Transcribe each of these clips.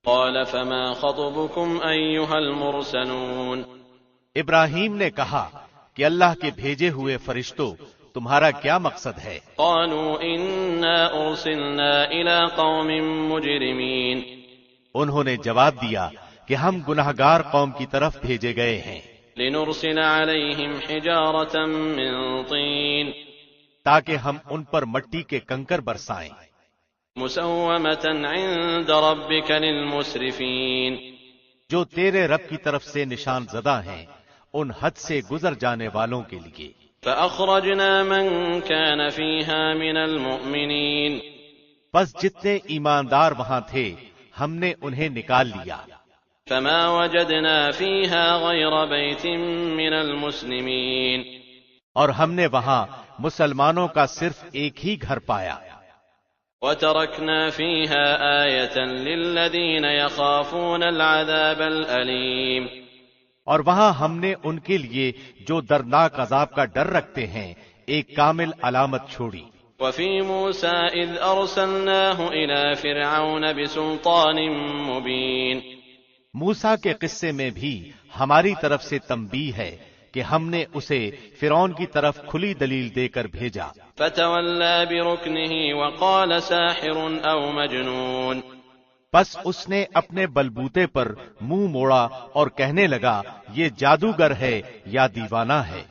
قال فما خطبكم أيها المرسلون؟ ابراہیم نے کہا کہ اللہ کے بھیجے ہوئے فرشتوں، تمہارا کیا مقصد ہے؟ قالوا إنا أرسلنا إلى قوم مجرمين۔ انہوں نے جواب دیا کہ ہم گناہگار قوم کی طرف بھیجے گئے ہیں، لنرسل عليهم حجارة من طين تاکہ ہم ان پر مٹی کے کنکر برسائیں، مسومة عند ربك للمسرفين، جو تیرے رب کی طرف سے نشان زدہ ہیں ان حد سے گزر جانے والوں کے لیے۔ فأخرجنا من كان فيها من المؤمنين، بس جتنے ایماندار وہاں تھے ہم نے انہیں نکال لیا، فما وجدنا فيها غير بيت من المسلمين، اور ہم نے وہاں مسلمانوں کا صرف ایک ہی گھر پایا۔ وتركنا فيها آية للذين يخافون العذاب الأليم، اور وہاں ہم نے ان کے لیے جو دردناک عذاب کا ڈر رکھتے ہیں ایک کامل علامت چھوڑی۔ وفي موسى إذ أرسلناه إلى فرعون بسلطان مبين، موسیٰ کے قصے میں بھی ہماری طرف سے تنبیہ ہے کہ ہم نے اسے فرعون کی طرف کھلی دلیل دے کر بھیجا۔ فتولى بركنه وقال ساحر أو مجنون، پس اس نے اپنے بلبوتے پر منہ موڑا اور کہنے لگا یہ جادوگر ہے یا دیوانہ ہے۔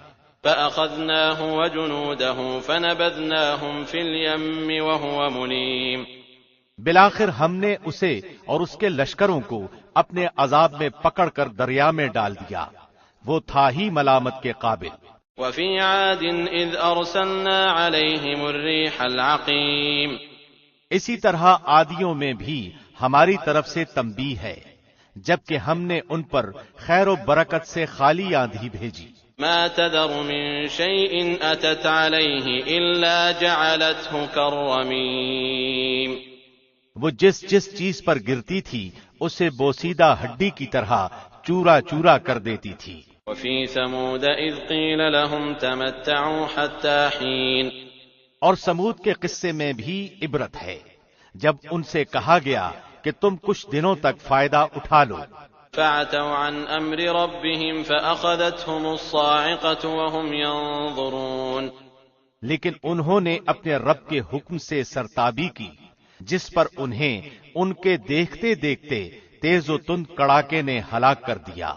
فأخذناه وجنوده فنبذناهم في اليم وهو مليم، بالآخر ہم نے اسے اور اس کے لشکروں کو اپنے عذاب میں پکڑ کر دریا میں ڈال دیا، وہ تھا ہی ملامت کے قابل۔ وفي عاد إذ أرسلنا عليهم الريح العقيم، اسی طرح عادیوں میں بھی ہماری طرف سے تنبیہ ہے، جبکہ ہم نے ان پر خیر و برکت سے خالی آندھی بھیجی۔ ما تذر من شيء أتت عليه إلا جعلته كالرميم، وہ جس چیز پر گرتی تھی اسے بوسیدہ ہڈی کی طرح چورا چورا کر دیتی تھی۔ وفي ثمود إذ قيل لهم تمتعوا حتى حين، اور سمود کے قصے میں بھی عبرت ہے جب ان سے کہا گیا کہ تم کچھ دنوں تک فائدہ اٹھا لو۔ فعتوا عن أمر ربهم فأخذتهم الصاعقة وهم ينظرون، لیکن انہوں نے اپنے رب کے حکم سے سرتابی کی جس پر انہیں ان کے دیکھتے دیکھتے تیز و تند کڑاکے نے ہلاک کر دیا۔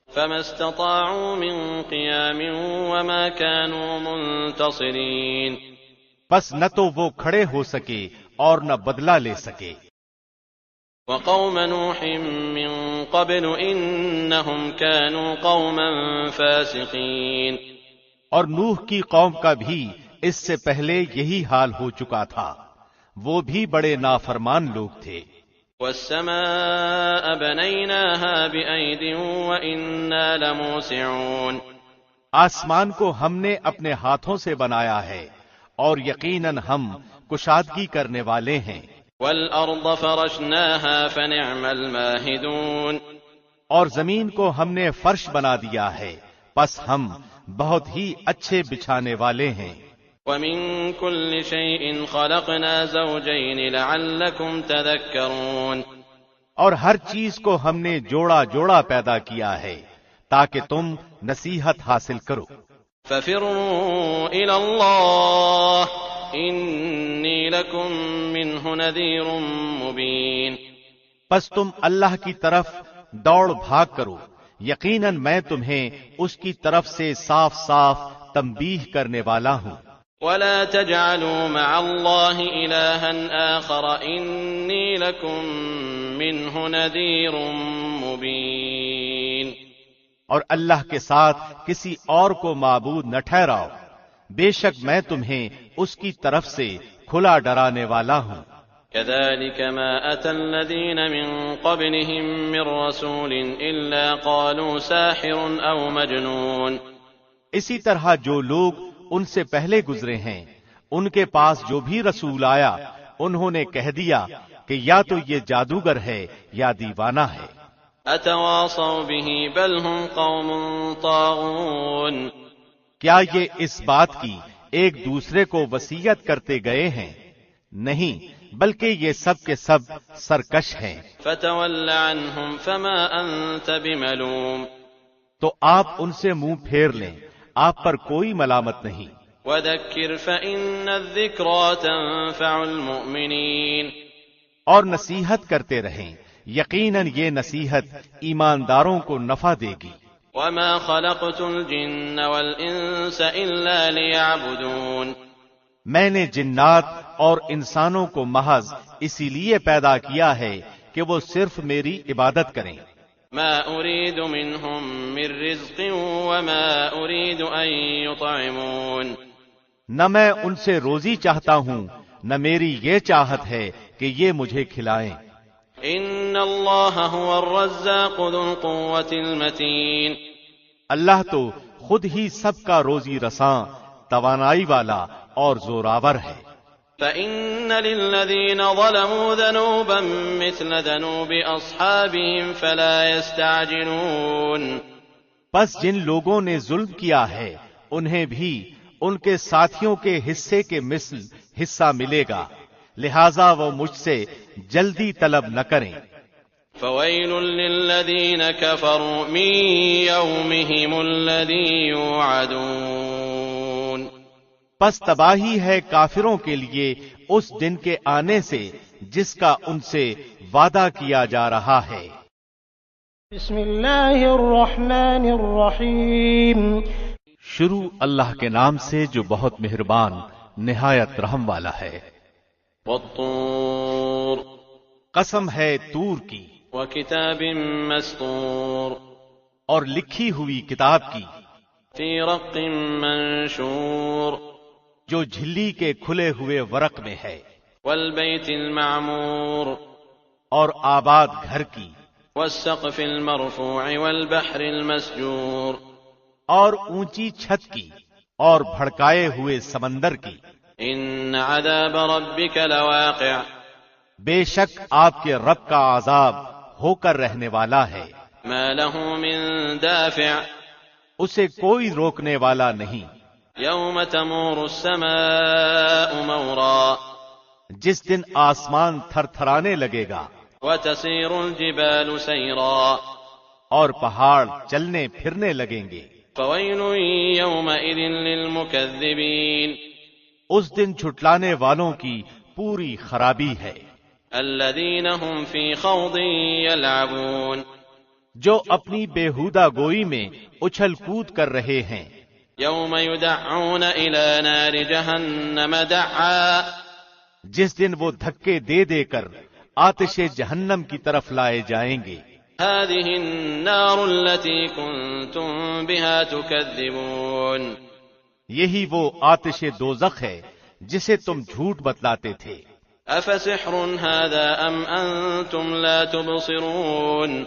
فما استطاعوا من قيام وما كانوا منتصرين، بس نہ تو وہ کھڑے ہو سکے اور نہ بدلہ لے سکے۔ وقوم نوح من قبل إنهم كانوا قوما فاسقين، اور نوح کی قوم کا بھی اس سے پہلے یہی حال ہو چکا تھا، وہ بھی بڑے نافرمان لوگ تھے۔ والسماء بنيناها بأيد وإنا لموسعون، آسمان کو ہم نے اپنے ہاتھوں سے بنایا ہے اور یقیناً ہم کشادگی کرنے والے ہیں۔ والأرض فرشناها فنعم الماهدون، اور زمین کو ہم نے فرش بنا دیا ہے پس ہم بہت ہی اچھے بچھانے والے ہیں۔ ومن كل شيء خلقنا زوجين لعلكم تذكرون، اور ہر چیز کو ہم نے جوڑا جوڑا پیدا کیا ہے تاکہ تم نصیحت حاصل کرو۔ ففروا إلى الله إني لكم منه نذير مبين، پس تم اللہ کی طرف دوڑ بھاگ کرو، یقیناً میں تمہیں اس کی طرف سے صاف صاف تنبیہ کرنے والا ہوں۔ ولا تجعلوا مع الله إلها آخر إني لكم منه نذير مبين، اور اللہ کے ساتھ کسی اور کو معبود نہ ٹھہراؤ، بے شک میں تمہیں اس کی طرف سے کھلا ڈرانے والا ہوں۔ كذلك ما أتى الذين من قبلهم من رسول إلا قالوا ساحر أو مجنون، اسی طرح جو لوگ ان سے پہلے گزرے ہیں ان کے پاس جو بھی رسول آیا انہوں نے کہہ دیا کہ یا تو یہ جادوگر ہے یا دیوانہ ہے۔ أتواصوا به بل هم قوم طاغون، کیا یہ اس بات کی ایک دوسرے کو وصیت کرتے گئے ہیں؟ نہیں، بلکہ یہ سب کے سب سرکش ہیں۔ فتول عنهم فما انت بملوم، تو آپ ان سے منہ پھیر لیں، آپ پر کوئی ملامت نہیں۔ وذکر فإن الذکرى تنفع المؤمنین، اور نصیحت کرتے رہیں، یقیناً یہ نصیحت ایمانداروں کو نفع دے گی۔ وما خلقت الجن والانس الا ليعبدون، میں نے جنات اور انسانوں کو محض اسی لیے پیدا کیا ہے کہ وہ صرف میری عبادت کریں۔ ما اريد منهم من رزق وما اريد ان يطعمون، نہ میں ان سے روزی چاہتا ہوں، نہ میری یہ چاہت ہے کہ یہ مجھے کھلائیں۔ ان اللہ هو الرزاق ذو القوة المتین، اللہ تو خود ہی سب کا روزی رساں، توانائی والا اور زوراور ہے۔ فإن للذین ظلموا ذنوبا مثل ذنوب اصحابهم فلا يستعجلون، پس جن لوگوں نے ظلم کیا ہے انہیں بھی ان کے ساتھیوں کے حصے کے مثل حصہ ملے گا، لہذا وہ مجھ سے جلدی طلب نہ کریں۔ فویل للذین کفروا من یومہم الذی یوعدون، پس تباہی ہے کافروں کے لیے اس دن کے آنے سے جس کا ان سے وعدہ کیا جا رہا ہے۔ بسم اللہ الرحمن الرحیم، شروع اللہ کے نام سے جو بہت مہربان نہایت رحم والا ہے۔ والطور، قسم ہے طور کی، وکتاب مسطور، اور لکھی ہوئی کتاب کی، فی رق منشور، جو جھلی کے کھلے ہوئے ورق میں ہے، والبیت المعمور، اور آباد گھر کی، والسقف المرفوع والبحر المسجور، اور اونچی چھت کی، اور بھڑکائے ہوئے سمندر کی۔ ان عذاب ربک لواقع، بے شک آپ کے رب کا عذاب ہو کر رہنے والا ہے، ما له من دافع، اسے کوئی روکنے والا نہیں۔ یوم تمور السماء مورا، جس دن آسمان تھر تھرانے لگے گا، وتسیر الجبال سیرا، اور پہاڑ چلنے پھرنے لگیں گے۔ فویل یومئذ للمکذبین، اس دن چھٹلانے والوں کی پوری خرابی ہے، الذین هم فی خوض یلعبون، جو اپنی بےہودہ گوئی میں اچھل کود کر رہے ہیں۔ یوم یدعون الی نار جہنم دعا، جس دن وہ دھکے دے دے کر آتش جہنم کی طرف لائے جائیں گے۔ هذه النار التي كنتم بها تكذبون، یہی وہ آتش دوزخ ہے جسے تم جھوٹ بتلاتے تھے۔ افسحر هذا ام انتم لا تبصرون،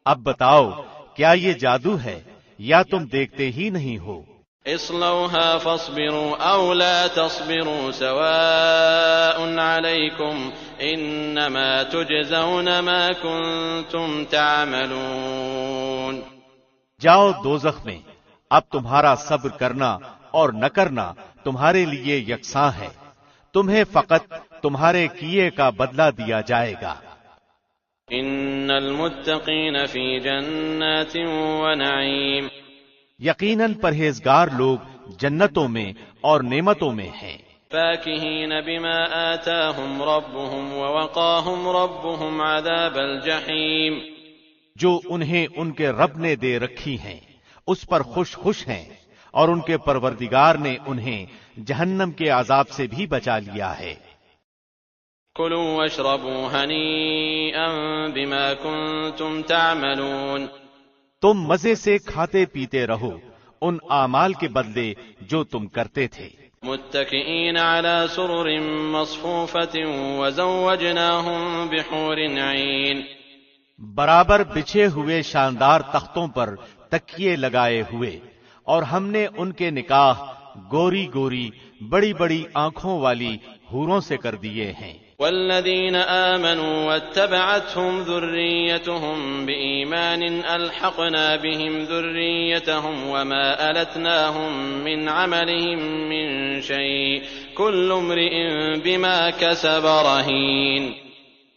اب بتاؤ کیا یہ جادو ہے یا تم دیکھتے ہی نہیں ہو؟ اصلوها فاصبروا او لا تصبروا سواء عليكم انما تجزون ما كنتم تعملون، جاؤ دوزخ میں، اب تمہارا صبر کرنا اور نہ کرنا تمہارے لیے یکساں ہے، تمہیں فقط تمہارے کیے کا بدلہ دیا جائے گا۔ ان المتقین فی جنات ونعیم، یقیناً پرہیزگار لوگ جنتوں میں اور نعمتوں میں ہیں۔ فاکہین بما آتاہم ربهم ووقاہم ربهم عذاب الجحیم، جو انہیں ان کے رب نے دے رکھی ہیں اس پر خوش خوش ہیں، اور ان کے پروردگار نے انہیں جہنم کے عذاب سے بھی بچا لیا ہے۔ کلوا واشربوا ہنیئا بما کنتم تعملون، تم مزے سے کھاتے پیتے رہو ان اعمال کے بدلے جو تم کرتے تھے۔ متکئین علی سرر مصفوفۃ وزوجناہم بحور عین، برابر بچھے ہوئے شاندار تختوں پر تکیے لگائے ہوئے، اور ہم نے ان کے نکاح گوری گوری بڑی بڑی آنکھوں والی حوروں سے کر دیے ہیں۔ والذین آمنوا واتبعتهم ذریتهم بإیمان الحقنا بهم ذریتهم وما ألتناهم من عملهم من شیء كل امرئ بما كسب رهين۔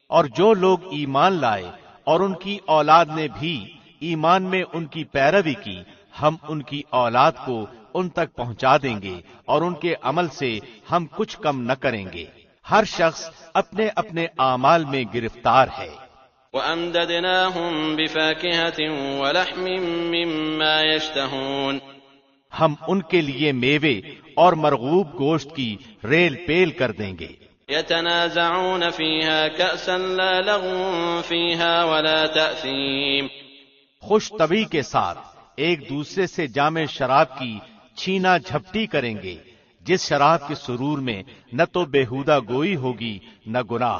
اور جو لوگ ایمان لائے اور ان کی اولاد نے بھی ایمان میں ان کی پیروی کی، ہم ان کی اولاد کو ان تک پہنچا دیں گے اور ان کے عمل سے ہم کچھ کم نہ کریں گے۔ ہر شخص اپنے اپنے اعمال میں گرفتار ہے۔ وَأَمْدَدْنَاهُمْ بِفَاكِهَةٍ وَلَحْمٍ مِّمَّا يَشْتَهُونَ، ہم ان کے لیے میوے اور مرغوب گوشت کی ریل پیل کر دیں گے۔ يَتَنَازَعُونَ فِيهَا كَأْسًا لَا لَغْوٌ فِيهَا وَلَا تَأْثِيمٌ، خوش طبی کے ساتھ ایک دوسرے سے جام شراب کی چھینا جھپٹی کریں گے، جس شراب کے سرور میں نہ تو بےہودہ گوئی ہوگی نہ گناہ۔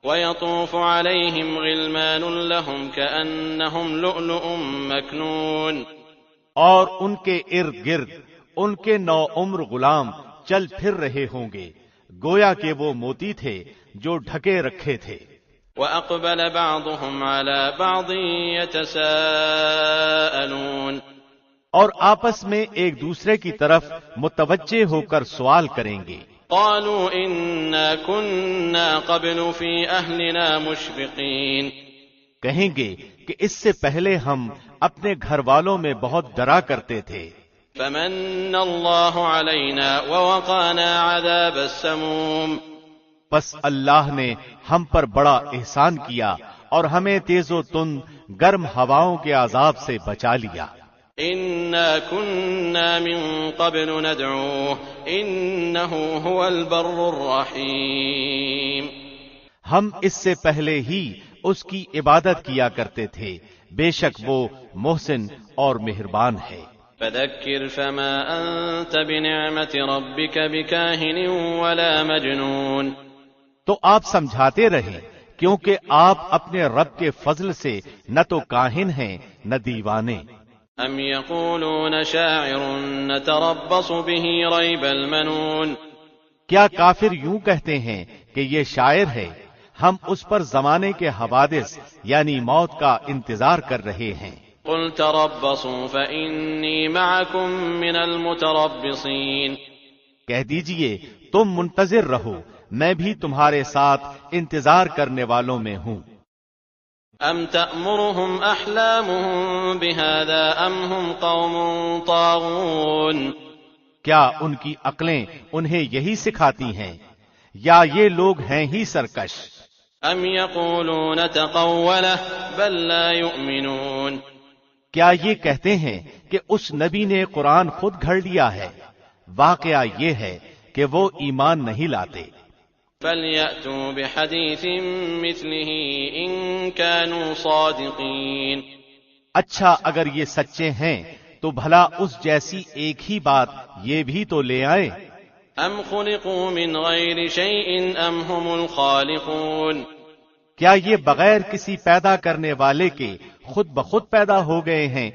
وَيَطُوفُ عَلَيْهِمْ غِلْمَانٌ لَهُمْ كَأَنَّهُمْ لُؤْلُؤٌ مَكْنُونٌ، اور ان کے ارد گرد ان کے نو عمر غلام چل پھر رہے ہوں گے، گویا کہ وہ موتی تھے جو ڈھکے رکھے تھے۔ وَأَقْبَلَ بَعْضُهُمْ عَلَى بَعْضٍ يَتَسَاءَلُونَ، اور آپس میں ایک دوسرے کی طرف متوجہ ہو کر سوال کریں گے۔ قالوا إنا كنا قبل في أهلنا مشفقين، کہیں گے کہ اس سے پہلے ہم اپنے گھر والوں میں بہت ڈرا کرتے تھے۔ فمن الله علينا ووقانا عذاب السموم، پس اللہ نے ہم پر بڑا احسان کیا اور ہمیں تیز و تند گرم ہواؤں کے عذاب سے بچا لیا۔ إنا كنا من قبل ندعوه إنه هو البر الرحيم، ہم اس سے پہلے ہی اس کی عبادت کیا کرتے تھے، بے شک وہ محسن اور مہربان ہے۔ فذكر فما أنت بنعمة ربك بكاهن ولا مجنون، تو آپ سمجھاتے رہیں کیونکہ آپ اپنے رب کے فضل سے نہ تو کاہن ہیں نہ دیوانے۔ ام يقولون شاعر نتربص به ريب المنون، کیا کافر یوں کہتے ہیں کہ یہ شاعر ہے، ہم اس پر زمانے کے حوادث یعنی موت کا انتظار کر رہے ہیں۔ قل تربصوا فإني معكم من المتربصين، کہہ دیجئے تم منتظر رہو، میں بھی تمہارے ساتھ انتظار کرنے والوں میں ہوں۔ ام تأمرهم احلامهم بهذا ام هم قوم طاغون، کیا ان کی عقلیں انہیں یہی سکھاتی ہیں یا یہ لوگ ہیں ہی سرکش؟ ام يقولون تقوله بل لا يؤمنون، کیا یہ کہتے ہیں کہ اس نبی نے قرآن خود گھڑ لیا ہے؟ واقعہ یہ ہے کہ وہ ایمان نہیں لاتے۔ فَلْيَأْتُوا بِحَدِيثٍ مِثْلِهِ إِن كَانُوا صَادِقِينَ، اچھا اگر یہ سچے ہیں تو بھلا اس جیسی ایک ہی بات یہ بھی تو لے آئیں۔ ام خلقوا من غیر شیء ام هم الخالقون، کیا یہ بغیر کسی پیدا کرنے والے کے خود بخود پیدا ہو گئے ہیں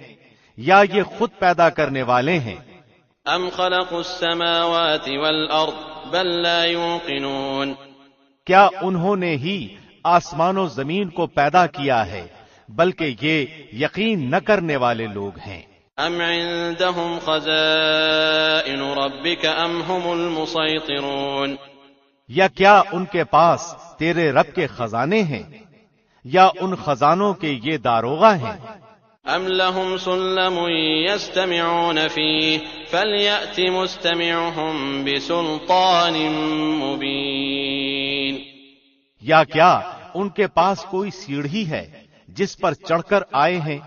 یا یہ خود پیدا کرنے والے ہیں؟ ام خلقوا السماوات والارض بل لا يوقنون، کیا انہوں نے ہی آسمان و زمین کو پیدا کیا ہے بلکہ یہ یقین نہ کرنے والے لوگ ہیں۔ ام عندهم خزائن ربك ام هم المسيطرون، یا کیا ان کے پاس تیرے رب کے خزانے ہیں یا ان خزانوں کے یہ داروغہ ہیں؟ ام لهم سلم يستمعون فيه فليأت مستمعهم بسلطان مبين، یا کیا ان کے پاس کوئی سیڑھی ہے جس پر چڑھ کر آئے ہیں؟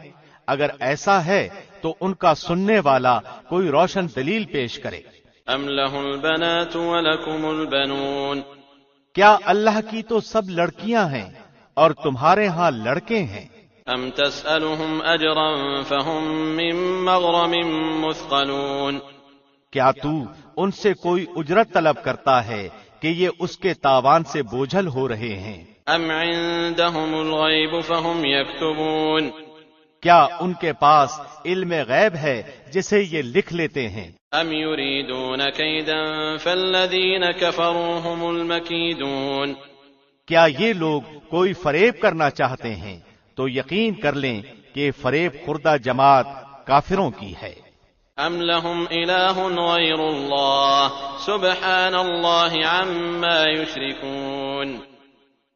اگر ایسا ہے تو ان کا سننے والا کوئی روشن دلیل پیش کرے۔ ام له البنات ولكم البنون، کیا اللہ کی تو سب لڑکیاں ہیں اور تمہارے ہاں لڑکے ہیں؟ ام تسألهم اجرا فهم من مغرم مثقلون، کیا تو ان سے کوئی اجرت طلب کرتا ہے کہ یہ اس کے تاوان سے بوجھل ہو رہے ہیں؟ ام عندهم الغیب فهم یکتبون، کیا ان کے پاس علم غیب ہے جسے یہ لکھ لیتے ہیں؟ ام یریدون کیدا فالذین کفروا هم المکیدون، کیا یہ لوگ کوئی فریب کرنا چاہتے ہیں تو یقین کر لیں کہ فریب خوردہ جماعت کافروں کی ہے۔ ام لهم الہ غیر اللہ سبحان اللہ عما یشرکون،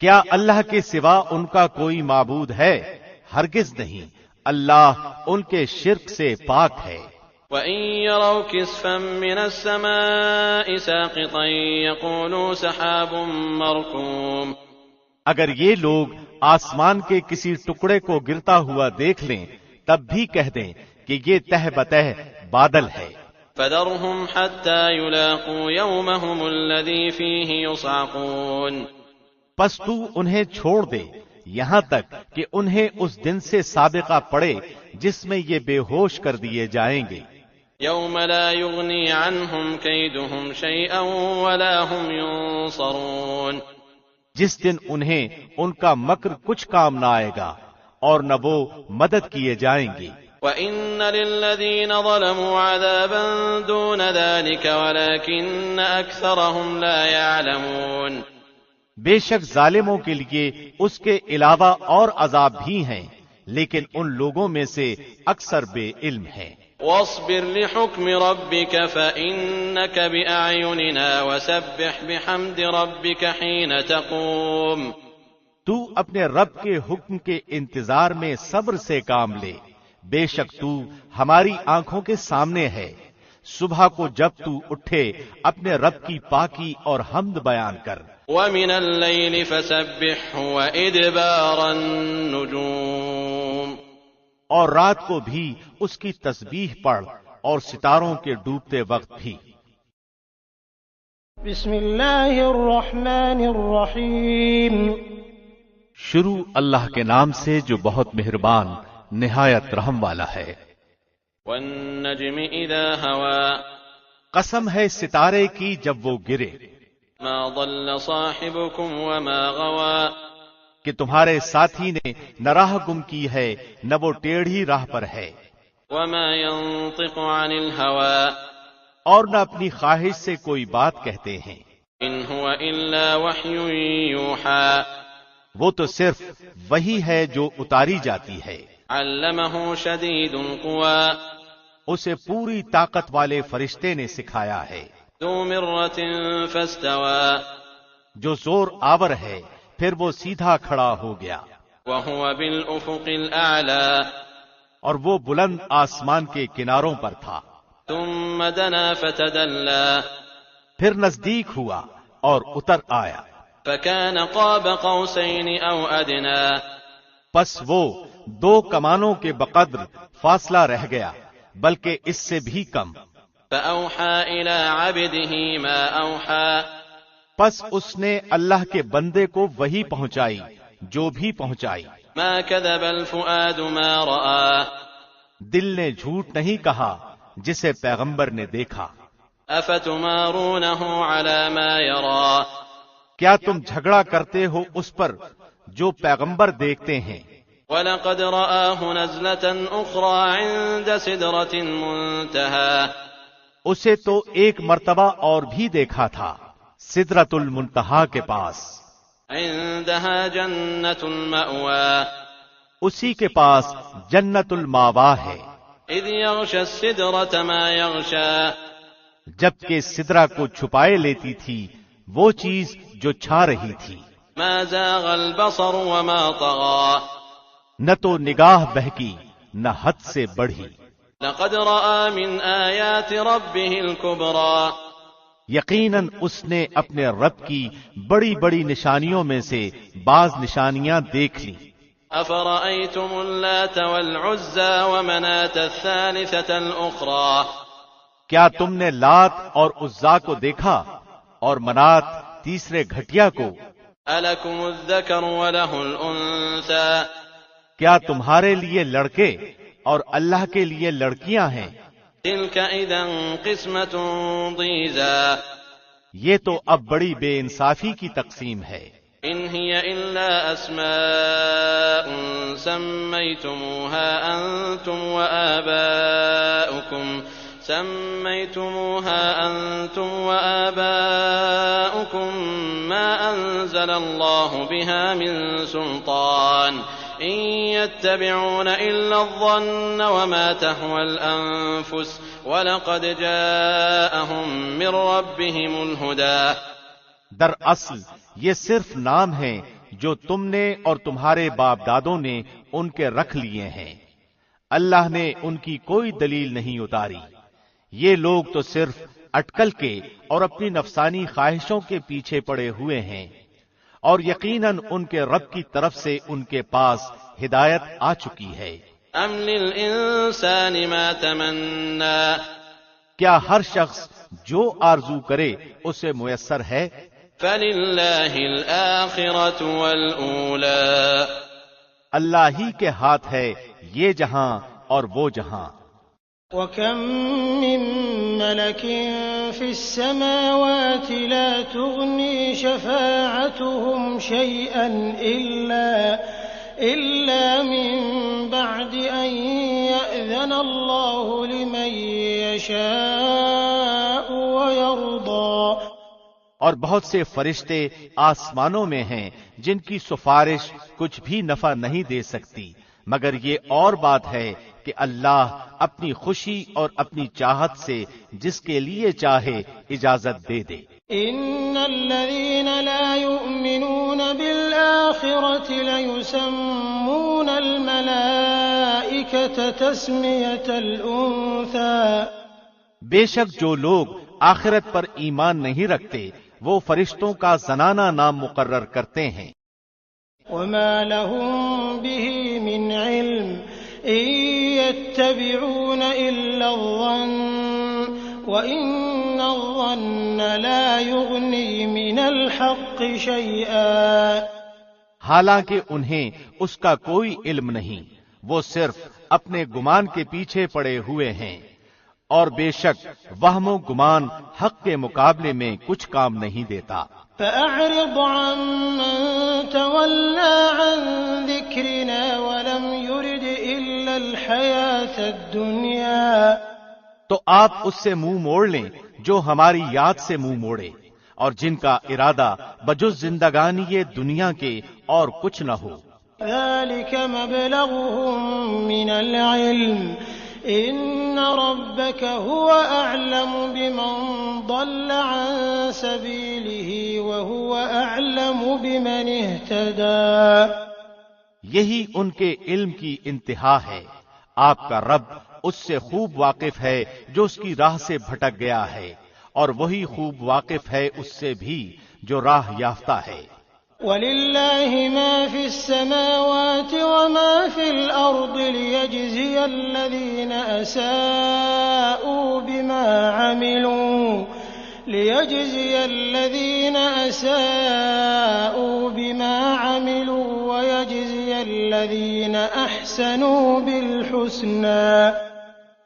کیا اللہ کے سوا ان کا کوئی معبود ہے؟ ہرگز نہیں، اللہ ان کے شرک سے پاک ہے۔ وَإِن يَرَوْا كِسْفًا مِّنَ السَّمَاءِ سَاقِطًا يَقُولُوا سَحَابٌ مَّرْكُومٌ، اگر یہ لوگ آسمان کے کسی ٹکڑے کو گرتا ہوا دیکھ لیں تب بھی کہہ دیں کہ یہ تہ بتہ بادل ہے۔ فَذَرْهُمْ حَتَّى يُلَاقُوا يَوْمَهُمُ الَّذِي فِيهِ يُصْعَقُونَ، پس تو انہیں چھوڑ دے یہاں تک کہ انہیں اس دن سے سابقہ پڑے جس میں یہ بے ہوش کر دیے جائیں گے۔ یوم لا یغنی عنہم کیدہم شیئا ولا ہم ینصرون، جس دن انہیں ان کا مکر کچھ کام نہ آئے گا اور نہ وہ مدد کیے جائیں گے۔ وَإِنَّ لِلَّذِينَ ظَلَمُوا عَذَابًا دُونَ ذَلِكَ وَلَكِنَّ أَكْثَرَهُمْ لَا يَعْلَمُونَ، بے شک ظالموں کے لیے اس کے علاوہ اور عذاب بھی ہیں لیکن ان لوگوں میں سے اکثر بے علم ہیں۔ وَاصْبِرْ لِحُكْمِ رَبِّكَ فَإِنَّكَ بِأَعْيُنِنَا وَسَبِّحْ بِحَمْدِ رَبِّكَ حِينَ تَقُومُ، تو اپنے رب کے حکم کے انتظار میں صبر سے کام لے، بے شک تو ہماری آنکھوں کے سامنے ہے، صبح کو جب تو اٹھے اپنے رب کی پاکی اور حمد بیان کر۔ وَمِنَ اللَّيْلِ فَسَبِّحْهُ وَإِدْبَارَ النُّجُومِ، اور رات کو بھی اس کی تسبیح پڑھ اور ستاروں کے ڈوبتے وقت بھی۔ بسم اللہ الرحمن الرحیم، شروع اللہ کے نام سے جو بہت مہربان نہایت رحم والا ہے۔ وَالنَّجْمِ إِذَا هَوَى، قسم ہے ستارے کی جب وہ گرے، ما ضل صاحبكم وما غوى، کہ تمہارے ساتھی نے نہ راہ گم کی ہے نہ وہ ٹیڑھی راہ پر ہے، وما ينطق عن الهوى، اور نہ اپنی خواہش سے کوئی بات کہتے ہیں، ان هو الا وحی یوحى، وہ تو صرف وہی ہے جو اتاری جاتی ہے۔ علمہ شدید القوى، اسے پوری طاقت والے فرشتے نے سکھایا ہے۔ ذو مرۃ فاستوى، جو زور آور ہے پھر وہ سیدھا کھڑا ہو گیا۔ وهو بالافق الاعلى، اور وہ بلند آسمان کے کناروں پر تھا۔ ثم دنا فتدلى، پھر نزدیک ہوا اور اتر آیا۔ فكان قاب قوسين او ادنى، پس وہ 2 کمانوں کے بقدر فاصلہ رہ گیا بلکہ اس سے بھی کم۔ فأوحى إلى عبده ما أوحى، پس اس نے اللہ کے بندے کو وہی پہنچائی جو بھی پہنچائی۔ ما كذب الفؤاد ما رأى، دل نے جھوٹ نہیں کہا جسے پیغمبر نے دیکھا۔ افتمارونه على ما يرى، کیا تم جھگڑا کرتے ہو اس پر جو پیغمبر دیکھتے ہیں۔ وَلَقَدْ رَآهُ نَزْلَةً أُخْرَى عِندَ سِدْرَةِ الْمُنْتَهَى، اسے تو ایک مرتبہ اور بھی دیکھا تھا سدرۃ المنتہا کے پاس۔ عِندَهَا جَنَّةُ الْمَأْوَى، اسی کے پاس جنت الماوا ہے۔ إِذْ يَغْشَى السِّدْرَةَ مَا يَغْشَى، جبکہ سدرہ کو چھپائے لیتی تھی وہ چیز جو چھا رہی تھی۔ مَا زَاغَ الْبَصَرُ وَمَا طَغَى، نہ تو نگاہ بہکی نہ حد سے بڑھی۔ لَقَدْ رَآ مِنْ آيَاتِ رَبِّهِ الْكُبْرَى، یقیناً اس نے اپنے رب کی بڑی بڑی نشانیوں میں سے بعض نشانیاں دیکھ لی۔ أَفَرَأَيْتُمُ اللَّاتَ وَالْعُزَّى وَمَنَاةَ الثَّالِثَةَ الْأُخْرَى، کیا تم نے لات اور عزا کو دیکھا اور منات تیسرے گھٹیا کو؟ أَلَكُمُ الذَّكَرُ وَلَهُ الْأُنثَى، کیا تمہارے لیے لڑکے اور اللہ کے لیے لڑکیاں ہیں؟ تِلْكَ إِذًا قِسْمَةٌ ضِيزَى، یہ تو اب بڑی بے انصافی کی تقسیم ہے۔ إِنْ هِيَ إِلَّا أَسْمَاءٌ سَمَّيْتُمُوهَا أَنْتُمْ وَآبَاؤُكُمْ مَا أَنزَلَ اللَّهُ بِهَا مِنْ سُلْطَانٍ إن يتبعون إلا الظن وما تهوى الأنفس وَلَقَدْ جَاءَهُم مِّن رَّبِّهِمُ الْهُدَىٰ۔ دراصل یہ صرف نام ہیں جو تم نے اور تمہارے باپ دادوں نے ان کے رکھ لیے ہیں، اللہ نے ان کی کوئی دلیل نہیں اتاری۔ یہ لوگ تو صرف اٹکل کے اور اپنی نفسانی خواہشوں کے پیچھے پڑے ہوئے ہیں، اور یقیناً ان کے رب کی طرف سے ان کے پاس ہدایت آ چکی ہے۔ أَمْ لِلْإِنسَانِ مَا تَمَنَّىٰ، کیا ہر شخص جو آرزو کرے اسے میسر ہے؟ فَلِلَّهِ الْآخِرَةُ وَالْأُولَىٰ، اللہ ہی کے ہاتھ ہے یہ جہاں اور وہ جہاں۔ وَكَم مِّن مَّلَكٍ فِي السَّمَاوَاتِ لَا تُغْنِي شَفَاعَتُهُمْ شَيْئًا إِلَّا مِن بَعْدِ أَن يَأْذَنَ اللَّهُ لِمَن يَشَاءُ وَيَرْضَىٰ۔ اور بہت سے فرشتے آسمانوں میں ہیں جن کی سفارش کچھ بھی نفع نہیں دے سکتی، مگر یہ اور بات ہے کہ اللہ اپنی خوشی اور اپنی چاہت سے جس کے لیے چاہے اجازت دے دے۔ ان الذين لا يؤمنون بالآخرة ليسمون الملائكة تسمية الأنثى، بے شک جو لوگ آخرت پر ایمان نہیں رکھتے وہ فرشتوں کا زنانہ نام مقرر کرتے ہیں۔ وما لهم به من علم إن يتبعون إلا الظن وإن الظن لا يغني من الحق شيئا، حالانکہ انہیں اس کا کوئی علم نہیں، وہ صرف اپنے گمان کے پیچھے پڑے ہوئے ہیں، اور بے شک وہم و گمان حق کے مقابلے میں کچھ کام نہیں دیتا۔ فأعرض عمن تولى عن ذكرنا ولم يرد إلا الحياة الدنيا، تو آپ اس سے منہ موڑ لیں جو ہماری یاد سے منہ موڑے اور جن کا ارادہ بجز زندگانی یہ دنیا کے اور کچھ نہ ہو۔ ذلك مبلغهم من العلم ان ربك هو اعلم بمن ضل عن سبيله وهو اعلم بمن اهتدى۔ یہی ان کے علم کی انتہا ہے، آپ کا رب اس سے خوب واقف ہے جو اس کی راہ سے بھٹک گیا ہے، اور وہی خوب واقف ہے اس سے بھی جو راہ یافتہ ہے۔ وَلِلَّهِ مَا فِي السَّمَاوَاتِ وَمَا فِي الْأَرْضِ لِيَجْزِيَ الَّذِينَ أَسَاءُوا بِمَا عَمِلُوا وَيَجْزِيَ الَّذِينَ أَحْسَنُوا بِالْحُسْنَى۔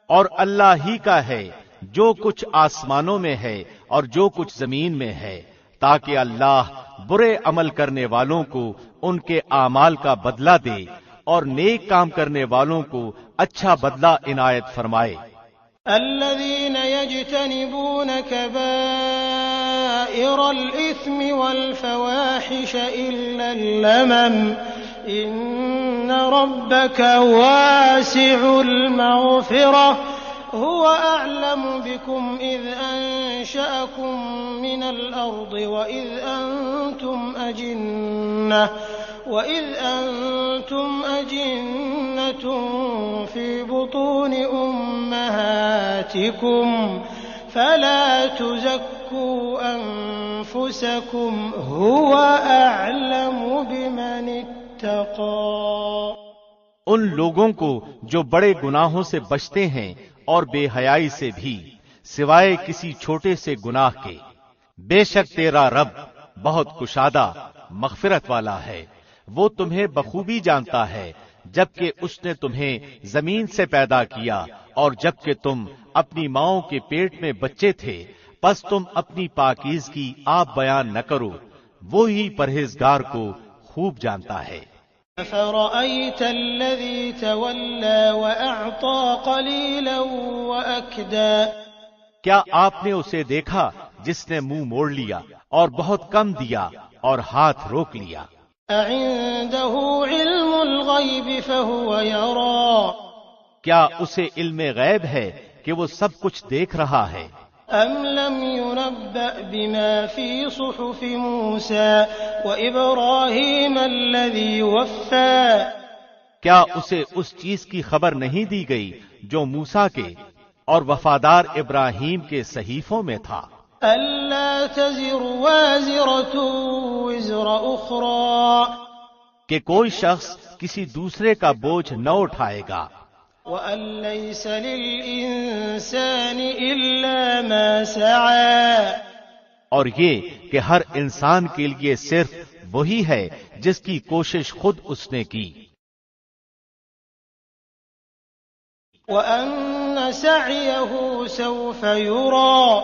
اور اللہ ہی کا ہے جو کچھ آسمانوں میں ہے اور جو کچھ زمین میں ہے، تاکہ اللہ برے عمل کرنے والوں کو ان کے اعمال کا بدلہ دے اور نیک کام کرنے والوں کو اچھا بدلہ عنایت فرمائے۔ الذين يجتنبون كبائر الإثم والفواحش إلا اللمم إن ربك واسع المغفرة هو أعلم بكم إذ أنشأكم من الأرض وإذ أنتم أجنة في بطون أمهاتكم فلا تزكوا أنفسكم هو أعلم بمن اتقى۔ ان لوگوں کو جو بڑے گناہوں سے بچتے ہیں اور بے حیائی سے بھی، سوائے کسی چھوٹے سے گناہ کے، بے شک تیرا رب بہت کشادہ مغفرت والا ہے، وہ تمہیں بخوبی جانتا ہے، جبکہ اس نے تمہیں زمین سے پیدا کیا اور جبکہ تم اپنی ماؤں کے پیٹ میں بچے تھے، پس تم اپنی پاکیزگی آپ بیان نہ کرو، وہی پرہیزگار کو خوب جانتا ہے۔ أَفَرَأَيْتَ الَّذِي تَوَلَّى وَأَعْطَى قَلِيلًا وَأَكْدَىٰ، کیا آپ نے اسے دیکھا جس نے منہ موڑ لیا اور بہت کم دیا اور ہاتھ روک لیا؟ أَعِندَهُ عِلْمُ الْغَيْبِ الغيب فهو يرى کیا اسے علم غیب ہے کہ وہ سب کچھ دیکھ رہا ہے؟ أم لم ينبأ بما في صحف موسى وإبراهيم الذي وفى کیا اسے اس چیز کی خبر نہیں دی گئی جو موسیٰ کے اور وفادار ابراہیم کے صحیفوں میں تھا؟ ألا تزر وازرة وزر أخرى کہ کوئی شخص کسی دوسرے کا بوجھ نہ اٹھائے گا، وأن ليس للإنسان إلا ما سعى اور یہ کہ ہر انسان کے لیے صرف وہی ہے جس کی کوشش خود اس نے کی، وأن سعيه سوف يرى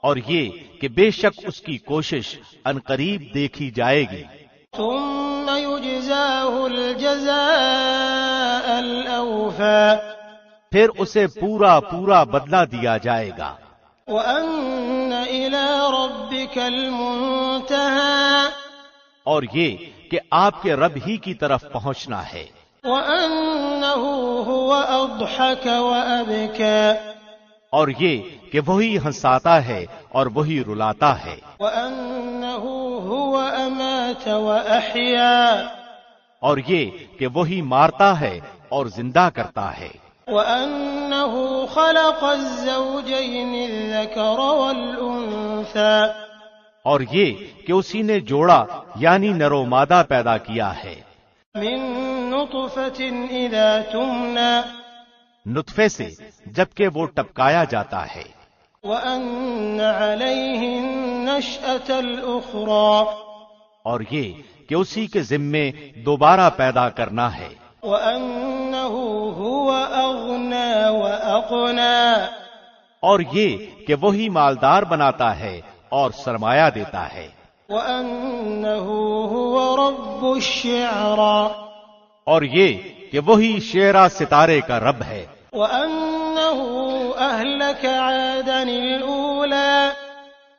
اور یہ کہ بے شک اس کی کوشش عنقریب دیکھی جائے گی، ثم يجزاه الجزاء الأوفى پھر اسے پورا پورا بدلہ دیا جائے گا، وأن إلى ربك المنتهى اور یہ کہ آپ کے رب ہی کی طرف پہنچنا ہے، وأنه هو أضحك وأبكى اور یہ کہ وہی ہنساتا ہے اور وہی رلاتا ہے، وأنه هو أمات وأحيا اور یہ کہ وہی مارتا ہے اور زندہ کرتا ہے، وأنه خلق الزوجين الذكر والأنثى اور یہ کہ اسی نے جوڑا یعنی نر و مادہ پیدا کیا ہے، من نطفة إذا تمنى نطفے سے جبکہ وہ ٹپکایا جاتا ہے، وأن عليه النشأة الأخرى اور یہ کہ اسی کے ذمے دوبارہ پیدا کرنا ہے، وأنه هو أغنى وأقنى اور یہ کہ وہی مالدار بناتا ہے اور سرمایہ دیتا ہے، وأنه هو رب الشعرى اور یہ کہ وہی شعرا ستارے کا رب ہے، وأنه أهلك عادا الأولى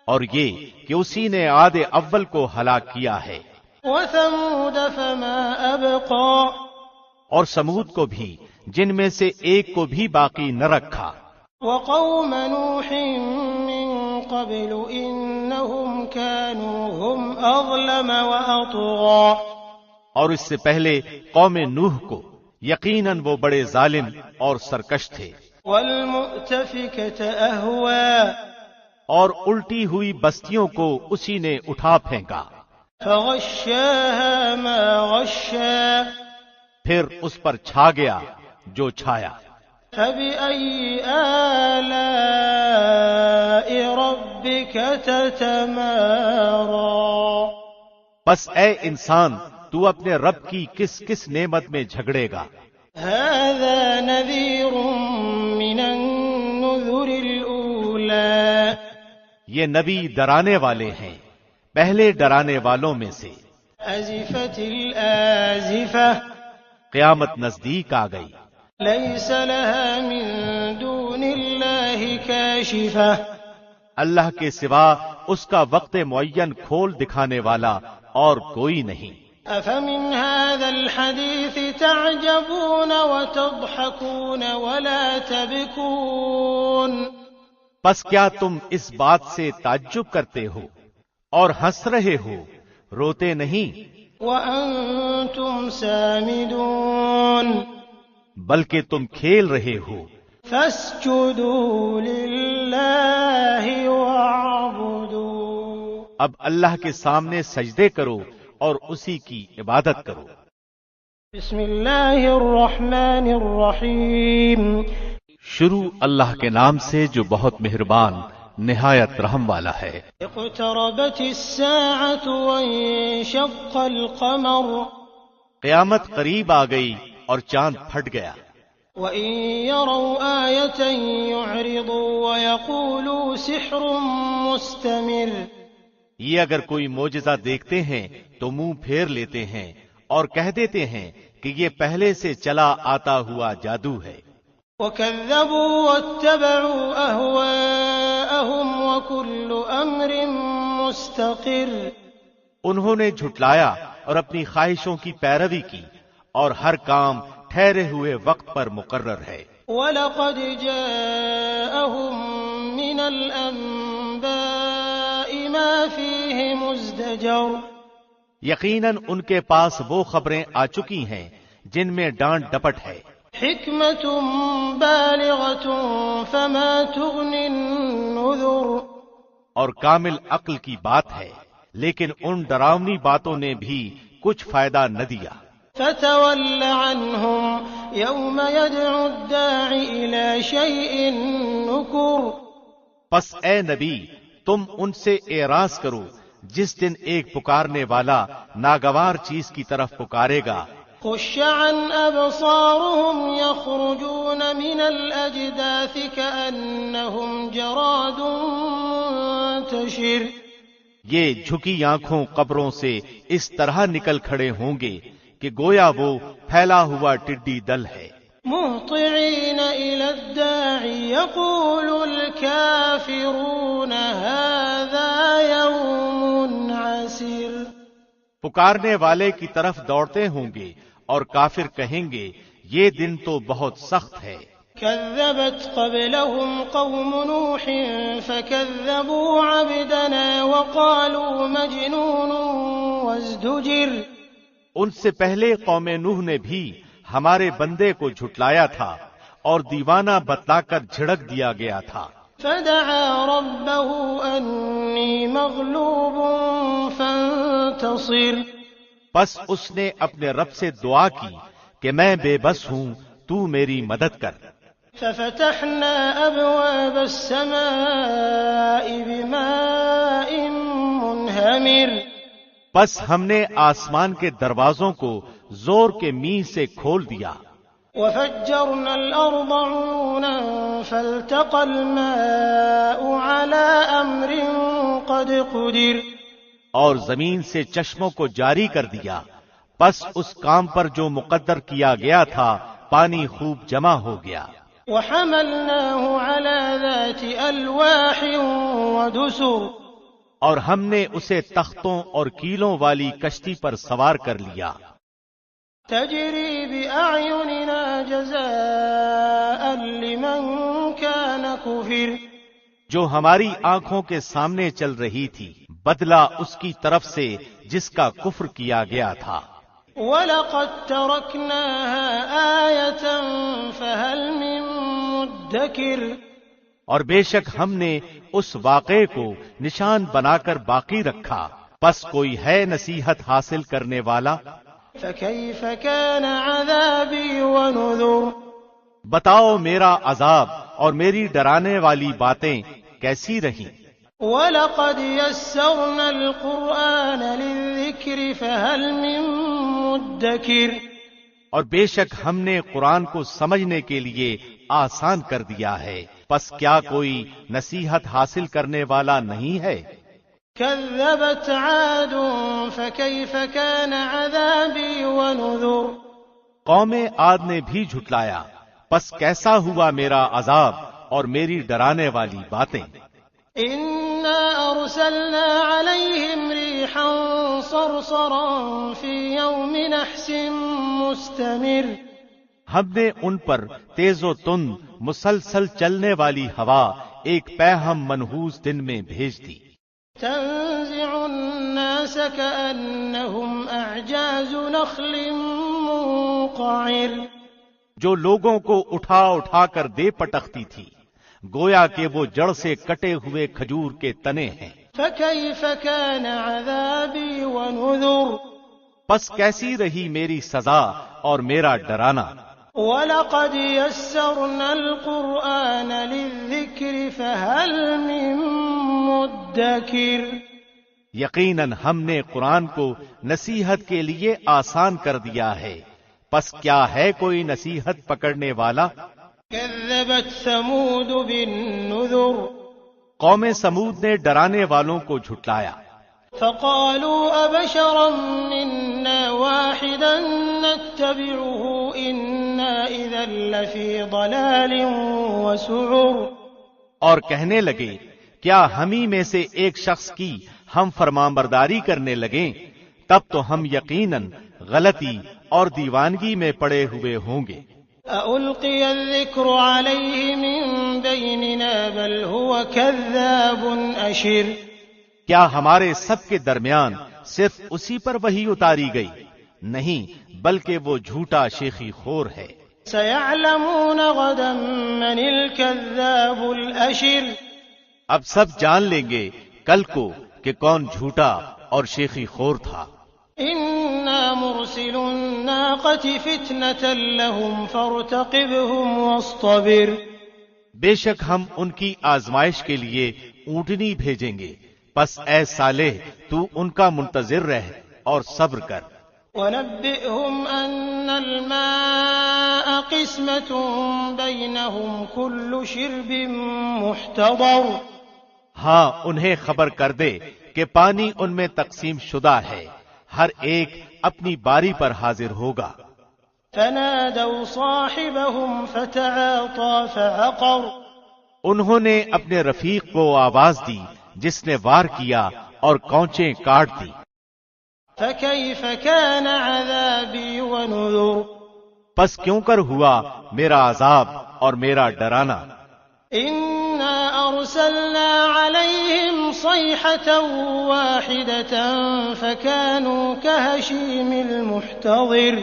اور یہ کہ اسی نے عاد اول کو ہلاک کیا ہے، وثمود فما أبقى اور سمود کو بھی جن میں سے ایک کو بھی باقی نہ رکھا، وقوم نوح من قبل إنهم كانوا هم أظلم وأطغى اور اس سے پہلے قوم نوح کو یقیناً وہ بڑے ظالم اور سرکش تھے، والمؤتفكة أهوى اور الٹی ہوئی بستیوں کو اسی نے اٹھا پھینکا، فغشاها ما غشا پھر اس پر چھا گیا جو چھایا، فبأي آلاء ربك تتمارى بس اے انسان تو اپنے رب کی کس کس نعمت میں جھگڑے گا؟ هذا نذير من النذر الأولى یہ نبی ڈرانے والے ہیں پہلے ڈرانے والوں میں سے، أزفت الآزفة قیامت نزدیک آ گئی، ليس لها من دون الله كاشفة اللہ کے سوا اس کا وقت معین کھول دکھانے والا اور کوئی نہیں، أفمن هذا الحديث تعجبون وتضحكون ولا تبكون پس کیا تم اس بات سے تعجب کرتے ہو اور ہنس رہے ہو، روتے نہیں، وأنتم سامدون بلکہ تم کھیل رہے ہو، فاسجدوا لله واعبدوا اب اللہ کے سامنے سجدے کرو اور اسی کی عبادت کرو۔ بسم اللہ الرحمن الرحیم شروع اللہ کے نام سے جو بہت مہربان نہایت رحم والا ہے۔ اقتربت الساعة وانشق القمر قیامت قریب آ گئی اور چاند پھٹ گیا، وإن يروا آية يعرضوا ويقولوا سحر مستمر یہ اگر کوئی معجزہ دیکھتے ہیں تو منہ پھیر لیتے ہیں اور کہہ دیتے ہیں کہ یہ پہلے سے چلا آتا ہوا جادو ہے، وكذبوا واتبعوا أهواءهم وكل أمر مستقر انہوں نے جھٹلایا اور اپنی خواہشوں کی پیروی کی اور ہر کام ٹھہرے ہوئے وقت پر مقرر ہے۔ وَلَقَدْ جَاءَهُم مِّنَ الْأَنبَاءِ مَا فِيهِ مُزْدَجَرٌ، یقیناً ان کے پاس وہ خبریں آ چکی ہیں جن میں ڈانٹ ڈپٹ ہے، حِكْمَةٌ بَالِغَةٌ فَمَا تُغْنِ النُّذُرُ، اور کامل عقل کی بات ہے، لیکن ان ڈراؤنی باتوں نے بھی کچھ فائدہ نہ دیا۔ فَتَوَلَّ عَنْهُمْ يَوْمَ يَدْعُ الدَّاعِ إِلَى شَيْءٍ نُكُرٍ، پس اے نبی تم ان سے اعراض کرو جس دن ایک پکارنے والا ناگوار چیز کی طرف پکارے گا۔ خُشَّ عَنْ أَبْصَارُهُمْ يَخْرُجُونَ مِنَ الْأَجْدَاثِ كَأَنَّهُمْ جَرَادٌ مُنتَشِرٌ، یہ جھکی آنکھوں قبروں سے اس طرح نکل کھڑے ہوں گے کہ گویا وہ پھیلا ہوا ٹڈی دل ہے۔ مُهْطِعِينَ إِلَى الدَّاعِ يَقُولُ الْكَافِرُونَ هَذَا يَوْمٌ عَسِرٌ، پکارنے والے کی طرف دوڑتے ہوں گے اور کافر کہیں گے یہ دن تو بہت سخت ہے۔ كذبت قبلهم قوم نوح فكذبوا عبدنا وقالوا مجنون وازدجر، ان سے پہلے قوم نوح نے بھی ہمارے بندے کو جھٹلایا تھا اور دیوانہ بتلا کر جھڑک دیا گیا تھا۔ فدعا ربه أني مغلوب فانتصر، پس اس نے اپنے رب سے دعا کی کہ میں بے بس ہوں، تو میری مدد کر۔ ففتحنا أبواب السماء بماء منهمر، پس ہم نے آسمان کے دروازوں کو زور کے می سے کھول دیا۔ وفجرنا الأرض عيونا فالتقى الماء على أمر قد قدر، اور زمین سے چشموں کو جاری کر دیا، پس اس کام پر جو مقدر کیا گیا تھا پانی خوب جمع ہو گیا۔ وحملناه على ذات ألواح ودسر، اور ہم نے اسے تختوں اور کیلوں والی کشتی پر سوار کر لیا۔ تجری بأعيننا جزاء لمن كان كفر، جو ہماری آنکھوں کے سامنے چل رہی تھی، بدلہ اس کی طرف سے جس کا کفر کیا گیا تھا۔ وَلَقَدْ تَرَكْنَاهَا آيَةً فَهَلْ مِن مُدَّكِرٍ، اور بے شک ہم نے اس واقعے کو نشان بنا کر باقی رکھا، پس کوئی ہے نصیحت حاصل کرنے والا؟ فَكَيْفَ كَانَ عَذَابِي وَنُذُرِ، بتاؤ میرا عذاب اور میری ڈرانے والی باتیں کیسی رہیں۔ وَلَقَدْ يَسَّرْنَا الْقُرْآنَ لِلذِّكْرِ فَهَلْ مِن مُدَّكِرٍ، اور بے شک ہم نے قرآن کو سمجھنے کے لیے آسان کر دیا ہے، پس کیا کوئی نصیحت حاصل کرنے والا نہیں ہے؟ كذبت عاد فكيف كان عذابي ونذر، قوم عاد نے بھی جھٹلایا، پس کیسا ہوا میرا عذاب اور میری ڈرانے والی باتیں۔ إنا أرسلنا عليهم ريحا صرصرا في يوم نحس مستمر، ہم نے ان پر تیز و تند مسلسل چلنے والی ہوا ایک پیہم منحوس دن میں بھیج دی۔ تنزع الناس كأنهم أعجاز نخل منقعر، جو لوگوں کو اٹھا اٹھا کر دے پٹکتی تھی، گویا کہ وہ جڑ سے کٹے ہوئے کھجور کے تنے ہیں۔ فكيف كان عذابي ونذر، پس کیسی رہی میری سزا اور میرا ڈرانا۔ وَلَقَدْ يَسَّرْنَا الْقُرْآنَ لِلذِّكْرِ فَهَلْ مِن مُدَّكِرٍ، یقیناً ہم نے قرآن کو نصیحت کے لیے آسان کر دیا ہے، پس کیا ہے کوئی نصیحت پکڑنے والا؟ كذبت ثمود بالنذر، قوم سمود نے ڈرانے والوں کو جھٹلایا، فقالوا أبشرا منا واحدا نتبعه إنا إذا لفي ضلال وسعر، اور کہنے لگے کیا ہم ہی میں سے ایک شخص کی ہم فرمانبرداری کرنے لگیں، تب تو ہم یقیناً غلطی اور دیوانگی میں پڑے ہوئے ہوں گے۔ أَأُلْقِيَ الذِّكْرُ عَلَيْهِ مِن بَيْنِنَا بَلْ هُوَ كَذَّابٌ أَشِرٌ۔ کیا ہمارے سب کے درمیان صرف اسی پر وحی اتاری گئی؟ نہیں، بلکہ وہ جھوٹا شیخی خور ہے۔ سَيَعْلَمُونَ غَدًا مَّنِ الْكَذَّابُ الْأَشِرُ۔ اب سب جان لیں گے کل کو کہ کون جھوٹا اور شیخی خور تھا۔ إِنَّا مُرْسِلُو النَّاقَةِ فِتْنَةً لَّهُمْ فَارْتَقِبْهُمْ وَاصْطَبِرْ۔ بے شک ہم ان کی آزمائش کے لیے اونٹنی بھیجیں گے، پس اے صالح تو ان کا منتظر رہ اور صبر کر۔ وَنَبِّئْهُمْ أَنَّ الْمَاءَ قِسْمَةٌ بَيْنَهُمْ كُلُّ شِرْبٍ مُحْتَضَرٌ۔ ہاں انہیں خبر کر دے کہ پانی ان میں تقسیم شدہ ہے، ہر ایک اپنی باری پر حاضر ہوگا۔ فَنَادَوْا صَاحِبَهُمْ فَتَعَاطَىٰ فَعَقَرَ۔ انہوں نے اپنے رفیق کو آواز دی جس نے وار کیا اور کونچیں کاٹ دی۔ فَكَيْفَ كَانَ عَذَابِي وَنُذُرِ۔ پس کیوں کر ہوا میرا عذاب اور میرا ڈرانا۔ إِنَّا أَرْسَلْنَا عَلَيْهِمْ صَيْحَةً وَاحِدَةً فَكَانُوا كَهَشِيمِ الْمُحْتَظِرِ۔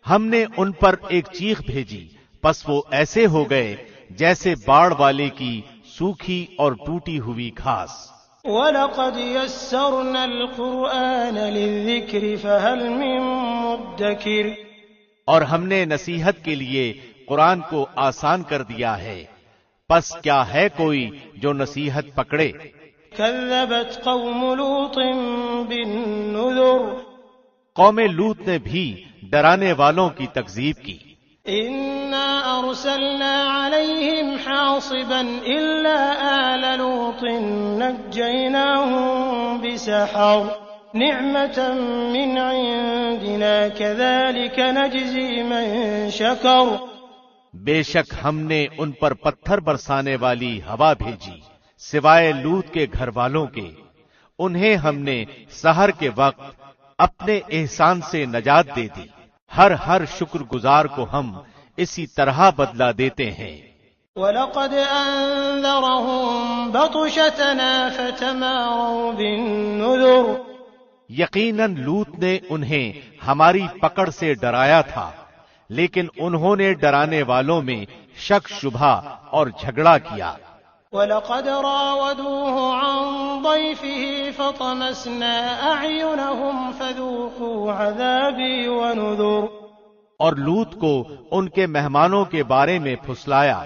ہم نے ان پر ایک چیخ بھیجی، پس وہ ایسے ہو گئے جیسے باڑ والے کی سوکھی اور ٹوٹی ہوئی گھاس۔ وَلَقَدْ يَسَّرْنَا الْقُرْآنَ لِلذِّكْرِ فَهَلْ مِن مُّدَّكِرٍ۔ اور ہم نے نصیحت کے لیے قرآن کو آسان کر دیا ہے، پس کیا ہے کوئی جو نصیحت پکڑے۔ كَذَّبَتْ قَوْمُ لُوطٍ بِالنُّذُرِ۔ قوم لوط نے بھی ڈرانے والوں کی تکذیب کی۔ إِنَّا أَرْسَلْنَا عَلَيْهِمْ حَاصِبًا إِلَّا آلَ لُوطٍ نَجَّيْنَاهُم بِسَحَرٍ نِعْمَةً مِّنْ عِندِنَا كَذَلِكَ نَجْزِي مَن شَكَرَ۔ بے شک ہم نے ان پر پتھر برسانے والی ہوا بھیجی سوائے لوط کے گھر والوں کے، انہیں ہم نے سحر کے وقت اپنے احسان سے نجات دے دی، ہر شکر گزار کو ہم اسی طرح بدلہ دیتے ہیں۔ وَلَقَدْ أَنذَرَهُم بَطْشَتَنَا فَتَمَارَوْا بِالنُّذُرِ۔ یقیناً لوط نے انہیں ہماری پکڑ سے ڈرایا تھا، لیکن انہوں نے ڈرانے والوں میں شک شبہ اور جھگڑا کیا۔ وَلَقَدْ رَاوَدُوهُ عَن ضَيْفِهِ فَطَمَسْنَا أَعْيُنَهُمْ فَذُوقُوا عَذَابِي وَنُذُرِ۔ اور لوط کو ان کے مہمانوں کے بارے میں پھسلایا،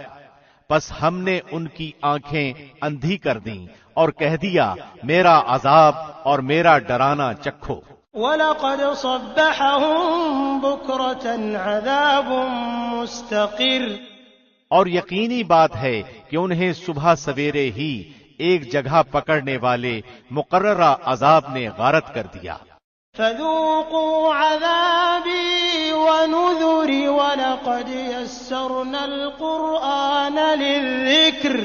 پس ہم نے ان کی آنکھیں اندھی کر دیں اور کہہ دیا میرا عذاب اور میرا ڈرانا چکھو۔ وَلَقَدْ صَبَّحَهُم بُكْرَةً عَذَابٌ مُسْتَقِرٌ۔ اور یقینی بات ہے کہ انہیں صبح سویرے ہی ایک جگہ پکڑنے والے مقررہ عذاب نے غارت کر دیا۔ فَذُوقُوا عَذَابِي وَنُذُرِ وَلَقَدْ يَسَّرْنَا الْقُرْآنَ لِلذِّكْرِ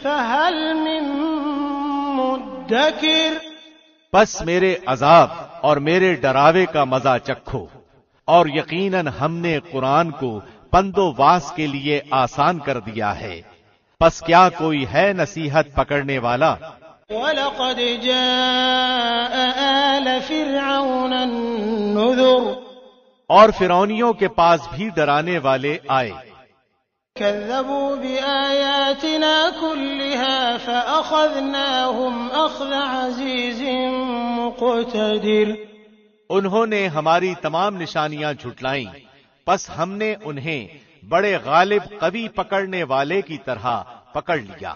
فَهَلْ مِن مُّدَّكِرٍ۔ پس میرے عذاب اور میرے ڈراوے کا مزہ چکھو، اور یقیناً ہم نے قرآن کو پند و واس کے لیے آسان کر دیا ہے، پس کیا کوئی ہے نصیحت پکڑنے والا۔ وَلَقَدْ جَاءَ آلَ فِرْعَوْنَ النُّذُرُ۔ اور فرعونیوں کے پاس بھی ڈرانے والے آئے۔ كَذَّبُوا بِآيَاتِنَا كُلِّهَا فَأَخَذْنَاهُمْ أَخْذَ عَزِيزٍ مُقْتَدِرٍ۔ انہوں نے ہماری تمام نشانیاں جھٹلائیں، پس ہم نے انہیں بڑے غالب قوی پکڑنے والے کی طرح پکڑ لیا۔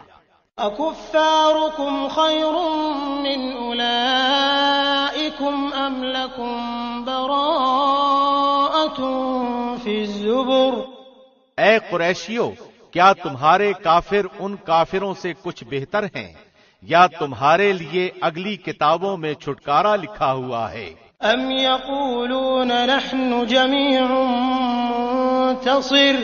أَكُفَّارُكُمْ خَيْرٌ مِّنْ أُولَئِكُمْ أَمْ لَكُمْ بَرَاءَةٌ فِي الزُّبُرِ۔ اے قریشیو، کیا تمہارے کافر ان کافروں سے کچھ بہتر ہیں، یا تمہارے لیے اگلی کتابوں میں چھٹکارا لکھا ہوا ہے؟ أَمْ يَقُولُونَ نَحْنُ جَمِيعٌ مُّنتَصِرٌ۔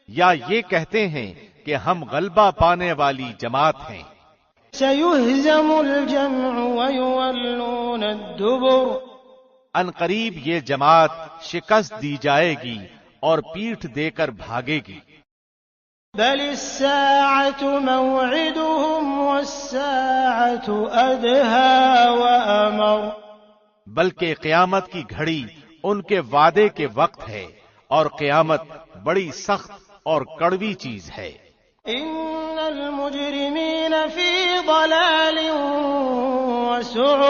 یا یہ کہتے ہیں کہ ہم غلبہ پانے والی جماعت ہیں۔ سَيُهْزَمُ الْجَمْعُ وَيُوَلُّونَ الدُّبُرَ۔ ان قریب یہ جماعت شکست دی جائے گی اور پیٹھ دے کر بھاگے گی۔ بل الساعة موعدهم والساعة أدهى وأمر، بلکہ قیامت کی گھڑی ان کے وعدے کے وقت ہے، اور قیامت بڑی سخت اور کڑوی چیز ہے۔ إن المجرمين في ضلال وسعر،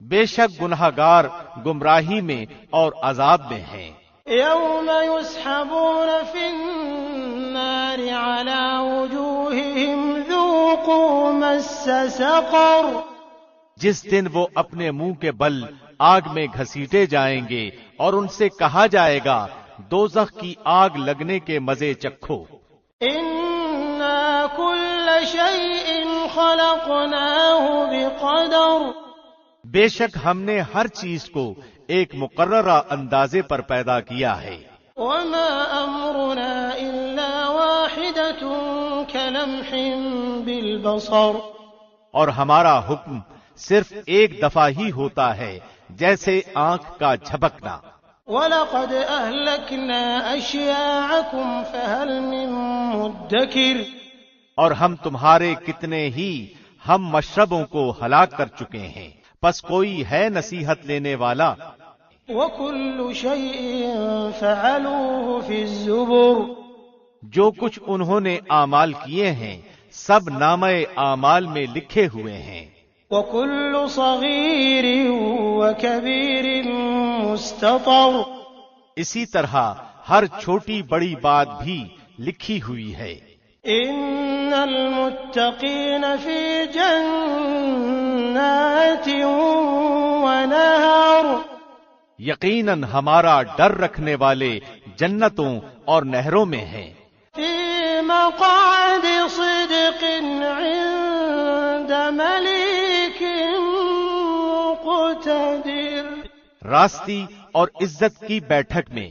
بے شک گنہگار گمراہی میں اور عذاب میں ہیں۔ يوم يسحبون في النار على وجوههم ذوقوا مس سقر، جس دن وہ اپنے منہ کے بل آگ میں گھسیٹے جائیں گے اور ان سے کہا جائے گا دوزخ کی آگ لگنے کے مزے چکھو۔ إنا كل شيء خلقناه بقدر، بے شک ہم نے ہر چیز کو ایک مقررہ اندازے پر پیدا کیا ہے۔ وما أمرنا إلا واحدة كلمح بالبصر، اور ہمارا حکم صرف ایک دفعہ ہی ہوتا ہے جیسے آنکھ کا جھپکنا۔ وَلَقَدْ أَهْلَكْنَا أَشْيَاعَكُمْ فَهَلْ مِن مُدَّكِرٍ، اور ہم تمہارے کتنے ہی ہم مشربوں کو ہلاک کر چکے ہیں، پس کوئی ہے نصیحت لینے والا؟ وَكُلُّ شَيْءٍ فَعَلُوهُ فِي الزُّبُرِ، جو کچھ انہوں نے اعمال کیے ہیں سب نامہ اعمال میں لکھے ہوئے ہیں۔ وَكُلُّ صَغِيرٍ وَكَبِيرٍ مُسْتَطَرٌ، اسی طرح ہر چھوٹی بڑی بات بھی لکھی ہوئی ہے۔ إِنَّ الْمُتَّقِينَ فِي جَنَّاتٍ وَنَهَرٍ، یقیناً ہمارا ڈر رکھنے والے جنتوں اور نہروں میں ہیں۔ فِي مَقْعَدِ صِدْقٍ عِندَ مَلِيكٍ مُقْتَدِرٍ، راستی اور عزت کی بیٹھک میں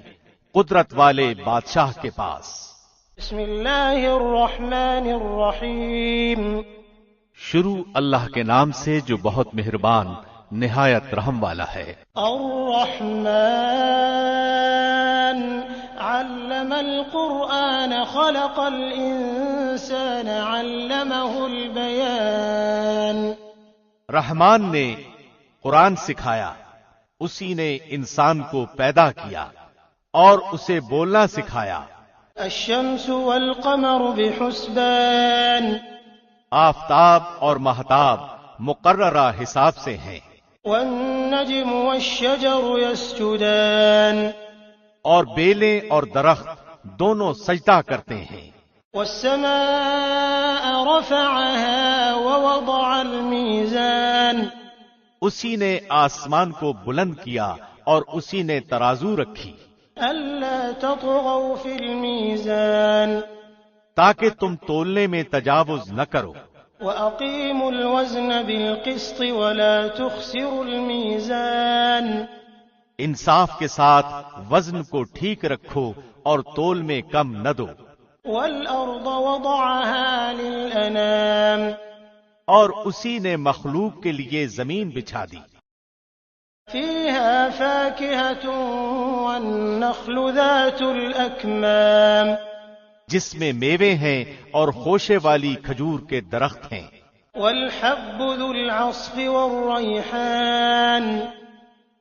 قدرت والے بادشاہ کے پاس۔ بسم اللہ الرحمن الرحیم، شروع اللہ کے نام سے جو بہت مہربان نہایت رحم والا ہے۔ الرحمن علم القرآن خلق الانسان علمه البیان، رحمان نے قرآن سکھایا، اسی نے انسان کو پیدا کیا اور اسے بولنا سکھایا۔ الشمس والقمر بحسبان، آفتاب اور مہتاب مقررہ حساب سے ہیں، والنجم والشجر يسجدان، اور بیلیں اور درخت دونوں سجدہ کرتے ہیں۔ والسماء رفعها ووضع الميزان، اسی نے آسمان کو بلند کیا اور اسی نے ترازو رکھی، ألا تطغوا في الميزان، تاکہ تم تولنے میں تجاوز نہ کرو۔ وأقيموا الوزن بالقسط ولا تخسروا الميزان، انصاف کے ساتھ وزن کو ٹھیک رکھو اور تول میں کم نہ دو۔ والأرض وضعها للأنام، اور اسی نے مخلوق کے لیے زمین بچھا دی، فيها فاكهة والنخل ذات الأكمام، جس میں میوے ہیں اور خوشے والی کھجور کے درخت ہیں، والحب ذو العصف والريحان،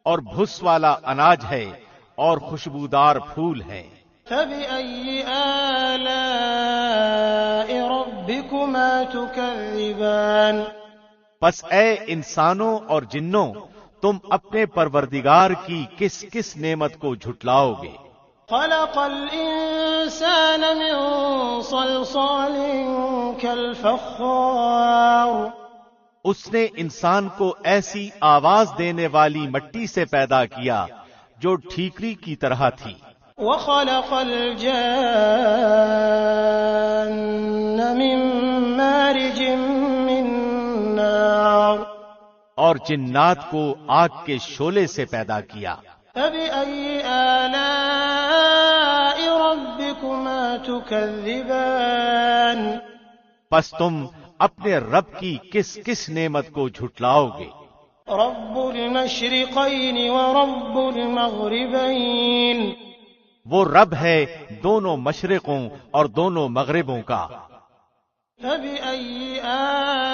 اور بھس والا اناج ہے اور خوشبودار پھول ہیں۔ فبأي آلاء ربكما تكذبان، پس اے انسانوں اور جنوں تم اپنے پروردگار کی کس کس نعمت کو جھٹلاؤ گے؟ خلق الإنسان من صلصال كالفخار، اس نے انسان کو ایسی آواز دینے والی مٹی سے پیدا کیا جو ٹھیکری کی طرح تھی۔ وخلق الجان من مارج من نار، اور جنات کو آگ کے شعلے سے پیدا کیا۔ فبأي آلاء ربكما تكذبان، پس تم اپنے رب کی کس کس نعمت کو جھٹلاؤ گے؟ رب المشرقين ورب المغربين وہ رب ہے دونوں مشرقوں اور دونوں مغربوں کا. فبأي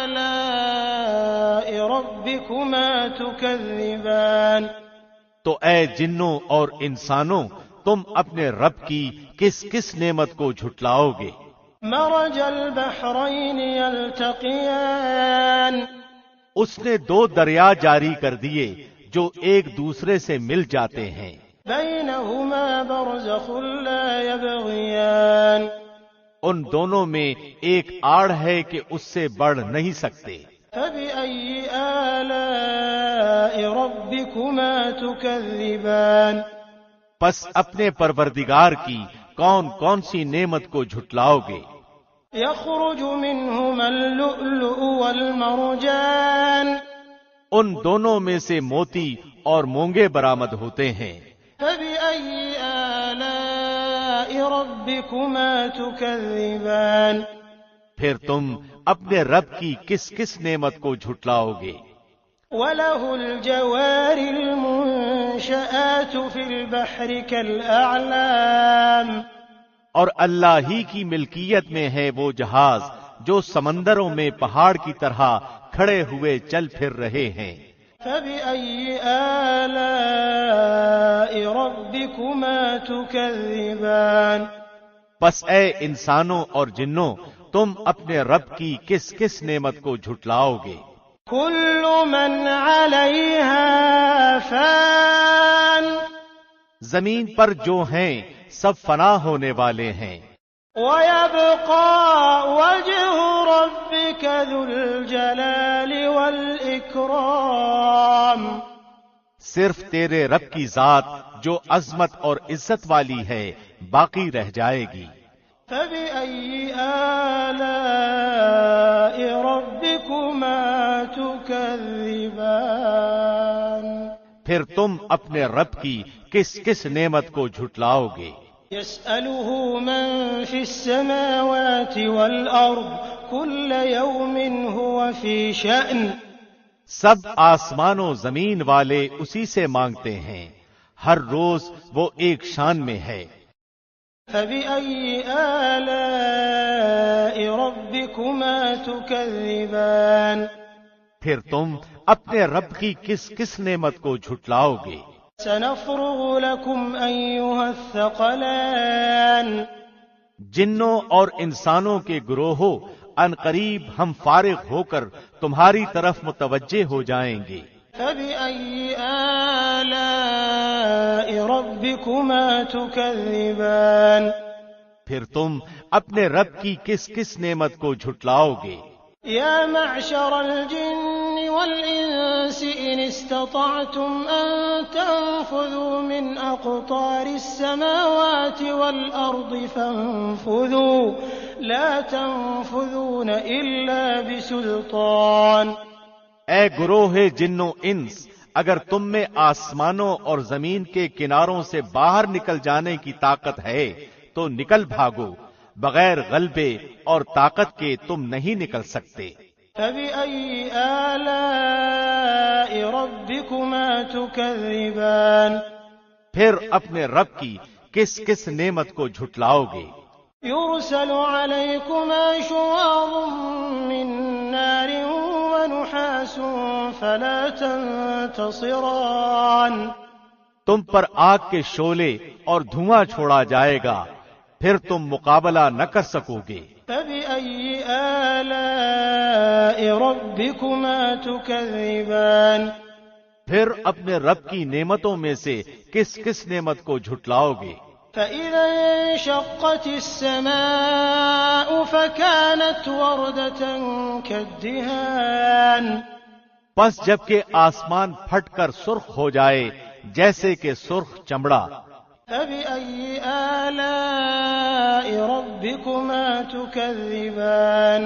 آلاء ربكما تكذبان تو اے جنوں اور انسانوں تم اپنے رب کی کس کس نعمت کو جھٹلاؤ گے؟ مرج البحرين يلتقيان اس نے 2 دریا جاری کر دیے جو ایک دوسرے سے مل جاتے ہیں. بينهما برزخ لا يبغيان ان دونوں میں ایک آڑ ہے کہ اس سے بڑھ نہیں سکتے. فبأي آلاء ربكما تكذبان پس اپنے پروردگار کی کون کون سی نعمت کو جھٹلاؤ گے؟ يخرج منهما اللؤلؤ والمرجان ان دونوں میں سے موتی اور مونگے برآمد ہوتے ہیں. فبأي آلاء ربكما تكذبان پھر تم اپنے رب کی کس کس نعمت کو جھٹلاؤ گے؟ وله الجوار المنشآت في البحر كالأعلام اور اللہ ہی کی ملکیت میں ہے وہ جہاز جو سمندروں میں پہاڑ کی طرح کھڑے ہوئے چل پھر رہے ہیں. فبأي آلاء ربكما تكذبان پس اے انسانوں اور جنوں تم اپنے رب کی کس کس نعمت کو جھٹلاؤ گے؟ كل من عليها فان زمین پر جو ہیں سب فنا ہونے والے ہیں. ويبقى وجه ربك ذو الجلال والإكرام صرف تیرے رب کی ذات جو عظمت اور عزت والی ہے باقی رہ جائے گی. فبأي آلاء ربكما تكذبان پھر تم اپنے رب کی کس کس نعمت کو جھٹلاؤ گے؟ يسأله من في السماوات والأرض كل يوم هو في شأن سب آسمان و زمین والے اسی سے مانگتے ہیں، ہر روز وہ ایک شان میں ہے. فبأي آلاء ربكما تكذبان پھر تم اپنے رب کی کس کس نعمت کو جھٹلاؤ گے؟ سنفرغ لكم أيها الثقلان جنوں اور انسانوں کے گروہوں ان قریب ہم فارغ ہو کر تمہاری طرف متوجہ ہو جائیں گے. فبأي آلاء ربكما تكذبان پھر تم اپنے رب کی کس کس نعمت کو جھٹلاؤ گے؟ يا معشر الجن والإنس إن استطعتم أن تنفذوا من أقطار السماوات والأرض فانفذوا لا تنفذون إلا بسلطان. اے گروہ جنوں انس، اگر تم میں آسمانوں اور زمین کے کناروں سے باہر نکل جانے کی طاقت ہے تو نکل بھاگو، بغیر غلبے اور طاقت کے تم نہیں نکل سکتے. فبأي آلاء ربكما تكذبان پھر اپنے رب کی کس کس نعمت کو جھٹلاؤ گے؟ يرسل عليكما شواظ من نار ونحاس فلا تنتصران تم پر آگ کے شعلے اور دھواں چھوڑا جائے گا، پھر تم مقابلہ نہ کر سکو گے. فبأي آلاء ربكما تكذبان پھر اپنے رب کی نعمتوں میں سے کس کس نعمت کو جھٹلاؤ گے؟ فإذا انشقت السماء فكانت وردة كالدهان پس جبکہ آسمان پھٹ کر سرخ ہو جائے جیسے کہ سرخ چمڑا. فبأي آلاء ربكما تكذبان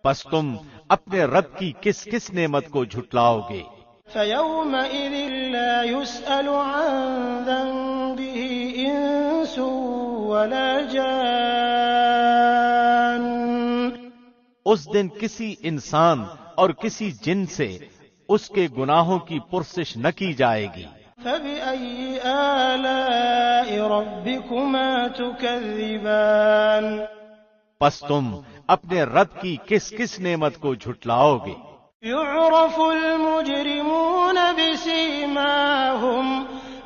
پس تم اپنے رب کی کس کس نعمت کو جھٹلاؤ گے؟ فيومئذ لا يسأل عن ذنبه إنس ولا جان اس دن کسی انسان اور کسی جن سے اس کے گناہوں کی پرسش نہ کی جائے گی۔ فَبِأَيِّ آلَاءِ رَبِّكُمَا تُكَذِّبَانِ پس تم اپنے رب کی کس کس نعمت کو جھٹلاؤ گے؟ يُعْرَفُ الْمُجْرِمُونَ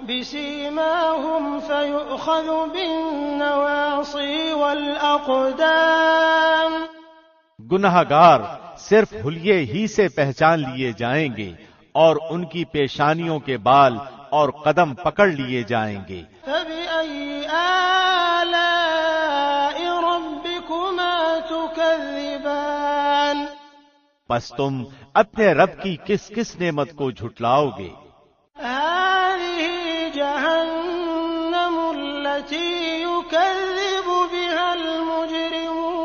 بِسِيمَاهُمْ فَيُؤْخَذُ بِالنَّوَاصِي وَالْأَقْدَامِ گنہگار صرف حلیے ہی سے پہچان لیے جائیں گے اور ان کی پیشانیوں کے بال اور قدم پکڑ لیے جائیں گے۔ فَبِأَيِّ آلَاءِ رَبِّكُمَا تُكَذِّبَانِ پس تم اپنے رب کی کس کس نعمت کو جھٹلاؤ گے؟ هَٰذِهِ جَهَنَّمُ الَّتِي يُكَذِّبُ بِهَا الْمُجْرِمُونَ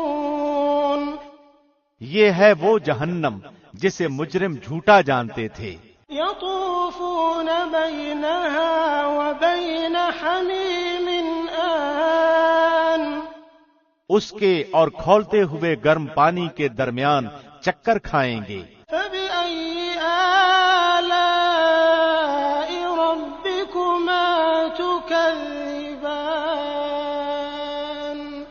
یہ ہے وہ جہنم جسے مجرم جھوٹا جانتے تھے۔ يَطُوفُونَ بَيْنَهَا وَبَيْنَ حَمِيمٍ آنٍ اس کے اور کھولتے ہوئے گرم پانی کے درمیان چکر کھائیں گے۔ فَبِأَيِّ آلَاءِ رَبِّكُمَا تُكَذِّبَانِ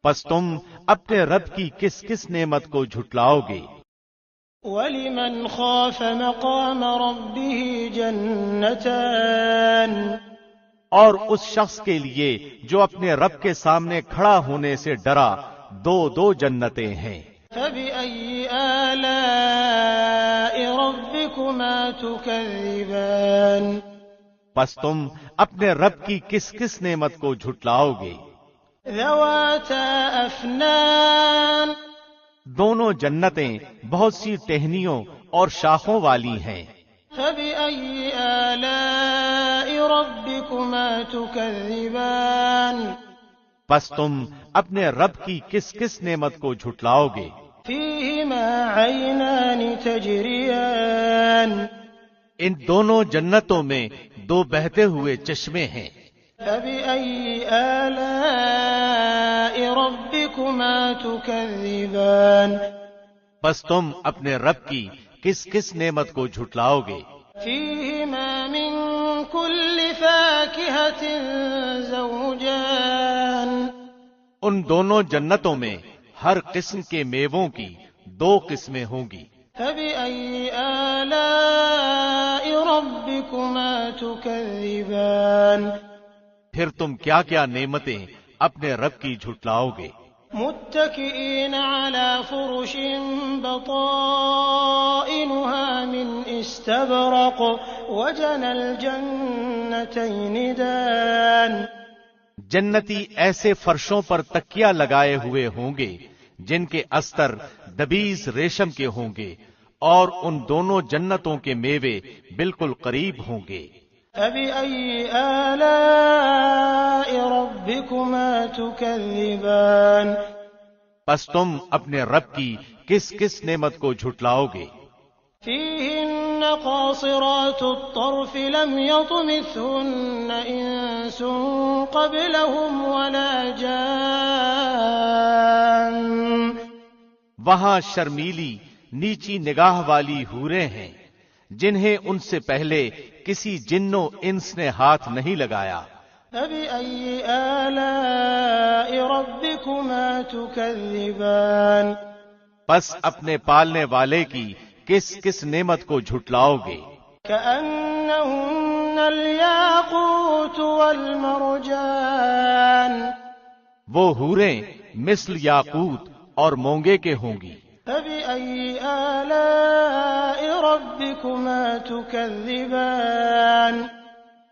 پس تم اپنے رب کی کس کس نعمت کو جھٹلاؤ گے؟ وَلِمَنْ خَافَ مَقَامَ رَبِّهِ جَنَّتَانِ اور اس شخص کے لیے جو اپنے رب کے سامنے کھڑا ہونے سے ڈرا، دو جنتیں ہیں۔ فَبِأَيِّ آلَاءِ رَبِّكُمَا تُكَذِّبَانِ پس تم اپنے رب کی کس کس نعمت کو جھٹلاؤ گے؟ ذَوَاتَا أَفْنَانٍ دونوں جنتیں بہت سی ٹہنیوں اور شاخوں والی ہیں۔ فَبِأَيِّ آلَاءِ رَبِّكُمَا تُكَذِّبَانِ پس تم اپنے رب کی کس کس نعمت کو جھٹلاؤ گے؟ فِيهِمَا عَيْنَانِ تَجْرِيَانِ ان دونوں جنتوں میں دو بہتے ہوئے چشمے ہیں۔ فَبِأَيِّ آلَاءِ رَبِّكُمَا تُكَذِّبَانِ پس تم اپنے رب کی کس کس نعمت کو جھٹلاؤ گے؟ فِيهِمَا مِن كُلِّ فَاكِهَةٍ زَوْجَانِ ان دونوں جنتوں میں ہر قسم کے میووں کی دو قسمیں ہوں گی۔ فَبِأَيِّ آلَاءِ رَبِّكُمَا تُكَذِّبَانِ پھر تم کیا کیا نعمتیں اپنے رب کی جھٹلاؤ گے؟ متكئين على فرش بطائنها من استبرق وجنى الجنتين دان جنتی ایسے فرشوں پر تکیہ لگائے ہوئے ہوں گے جن کے استر دبیز ریشم کے ہوں گے اور ان دونوں جنتوں کے میوے بالکل قریب ہوں گے۔ فَبِأَيِّ آلَاءِ رَبِّكُمَا تُكَذِّبَانِ پس تم اپنے رب کی کس کس نعمت کو جھٹلاؤ گے؟ فِيهِنَّ قَاصِرَاتُ الطَّرْفِ لَمْ يَطْمِثْهُنَّ إِنسٌ قَبْلَهُمْ وَلَا جَانٌّ وہاں شرمیلی نیچی نگاہ والی حوریں ہیں جنہیں ان سے پہلے کسی جن و انس نے ہاتھ نہیں لگایا۔ فَبِأَيِّ آلَاءِ رَبِّكُمَا تُكَذِّبَانِ پس اپنے پالنے والے کی کس کس نعمت کو جھٹلاؤ گے؟ كَأَنَّهُنَّ الْيَاقُوتُ وَالْمَرْجَانُ وہ حوریں مثل یاقوت اور مونگے کے ہوں گی۔ فَبِأَيِّ آلَاءِ رَبِّكُمَا تُكَذِّبَانِ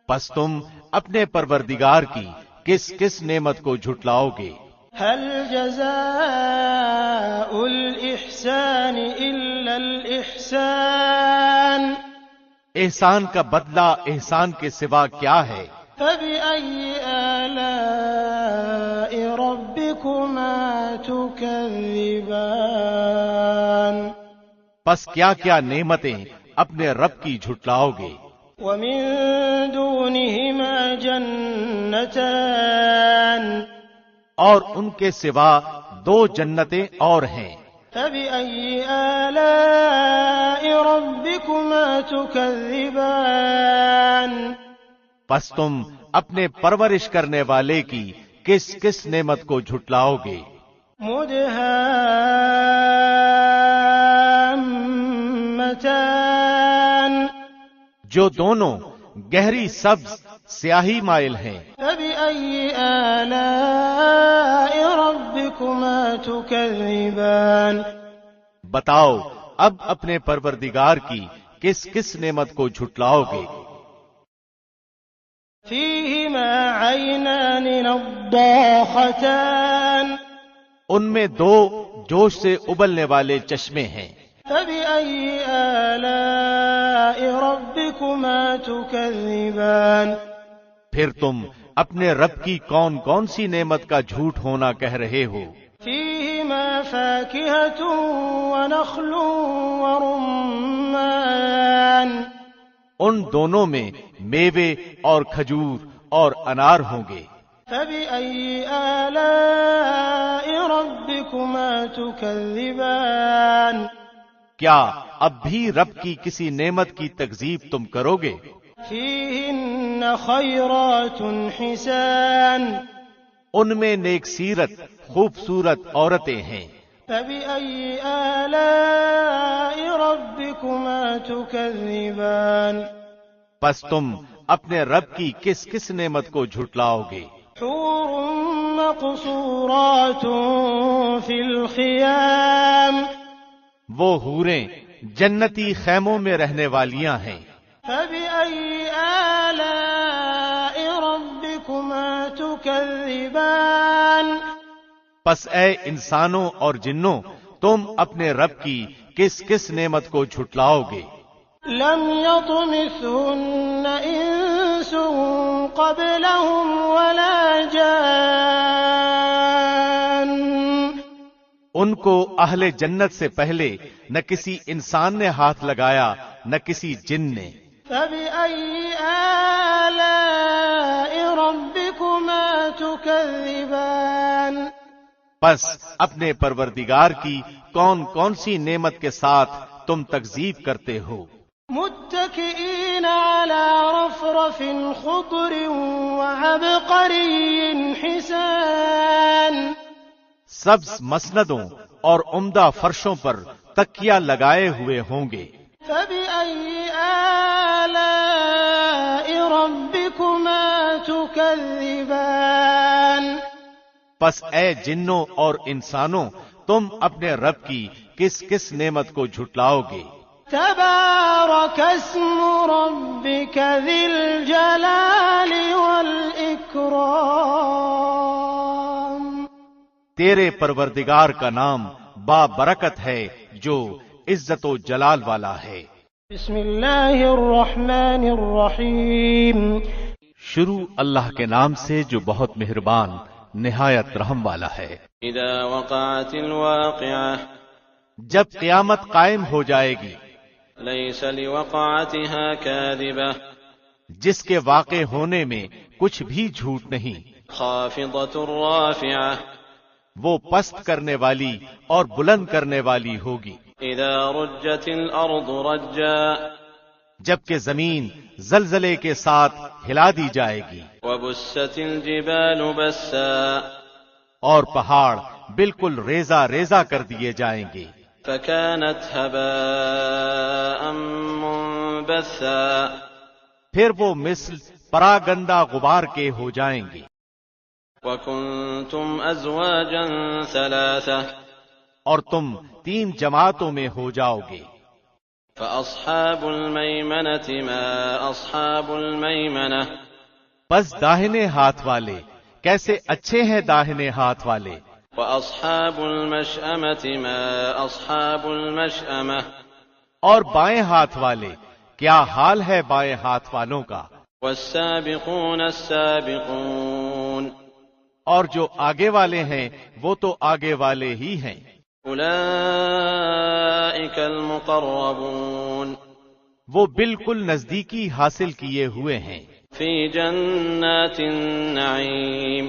پس تم اپنے پروردگار کی کس کس نعمت کو جھٹلاؤ گے؟ هَلْ جَزَاءُ الْإِحْسَانِ إِلَّا الْإِحْسَانُ احسان کا بدلہ احسان کے سوا کیا ہے؟ فَبِأَيِّ آلَاءِ رَبِّكُمَا تُكَذِّبَانِ پس کیا کیا نعمتیں اپنے رب کی جھٹلاؤ گے؟ وَمِن دُونِهِمَا جَنَّتَانِ اور ان کے سوا دو جنتیں اور ہیں۔ فبأي آلاء ربكما تكذبان پس تم اپنے پرورش کرنے والے کی کس کس نعمت کو جھٹلاؤ گے؟ مدہامتان جو دونوں گہری سبز سیاہی مائل ہیں۔ فبأي آلاء ربكما تكذبان بتاؤ اب اپنے پروردگار کی کس کس نعمت کو جھٹلاؤ گے؟ فيهما عينان نضاختان ان میں دو جوش سے ابلنے والے چشمے ہیں۔ فبأي آلاء ربكما تكذبان پھر تم اپنے رب کی کون کون سی نعمت کا جھوٹ ہونا کہہ رہے ہو؟ فيهما فاكهة ونخل ورمان ان دونوں میں میوے اور کھجور اور انار ہوں گے۔ فبأي آلاء ربكما تكذبان کیا اب بھی رب کی کسی نعمت کی تکذیب تم کرو گے؟ فيهن خيرات حسان ان میں نیک سیرت خوبصورت عورتیں ہیں۔ فبأي آلاء ربكما تكذبان پس تم اپنے رب کی کس کس نعمت کو جھٹلاؤ گے؟ حور مقصورات في الخيام وہ حوریں جنتی خیموں میں رہنے والیاں ہیں۔ فبأي آلاء ربكما تكذبان پس اے انسانوں اور جنوں تم اپنے رب کی کس کس نعمت کو جھٹلاؤ گے؟ لم يطمثهن انس قبلهم ولا جان ان کو اہل جنت سے پہلے نہ کسی انسان نے ہاتھ لگایا نہ کسی جن نے۔ فبأي آلاء ربكما تكذبان پس اپنے پروردگار کی کون کون سی نعمت کے ساتھ تم تکذیب کرتے ہو؟ متكئين على رفرف خضر وعبقري حسان سبز مسندوں اور عمدہ فرشوں پر تکیہ لگائے ہوئے ہوں گے۔ فبأي آلاء ربكما تكذبان پس اے جنوں اور انسانوں تم اپنے رب کی کس کس نعمت کو جھٹلاؤ گے؟ تبارك اسم ربك ذي الجلال والإكرام تیرے پروردگار کا نام بابرکت ہے جو عزت و جلال والا ہے۔ بسم اللہ الرحمن الرحیم شروع اللہ کے نام سے جو بہت مہربان نہایت رحم والا ہے۔ اذا وقعت الواقعة جب قیامت قائم ہو جائے گی، ليس لوقعتها كاذبة جس کے واقع ہونے میں کچھ بھی جھوٹ نہیں، خافضة رافعة وہ پست کرنے والی اور بلند کرنے والی ہوگی۔ اذا رجت الارض رجا جبکہ زمین زلزلے کے ساتھ ہلا دی جائے گی، وبست الجبال بسا اور پہاڑ بالکل ریزہ ریزہ کر دیے جائیں گے۔ فكانت هباء منبثا پھر وہ مثل پراگندہ غبار کے ہو جائیں گے۔ وكنتم ازواجا ثلاثة اور تم 3 جماعتوں میں ہو جاؤ گے۔ فأصحاب الميمنة ما أصحاب الميمنة بس داہنے ہاتھ والے کیسے اچھے ہیں داہنے ہاتھ والے، وأصحاب المشأمة ما أصحاب المشأمة اور بائیں ہاتھ والے کیا حال ہے بائیں ہاتھ والوں کا، والسابقون السابقون اور جو آگے والے ہیں وہ تو آگے والے ہی ہیں۔ أولئك المقربون وہ بالکل نزدیکی حاصل کیے ہوئے ہیں، في جنات النعيم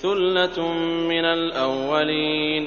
ثلة من الأولين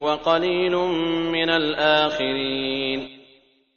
وقليل من الآخرين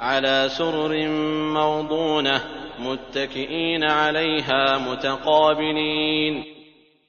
على سرر موضونة متكئين عليها متقابلين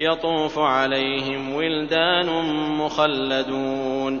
يطوف عليهم ولدان مخلدون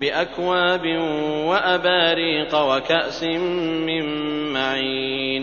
بأكواب وأباريق وكأس من معين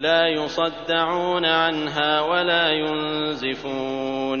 لا يصدعون عنها ولا ينزفون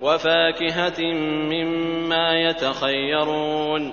وفاكهة مما يتخيرون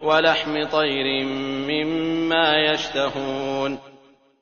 ولحم طير مما يشتهون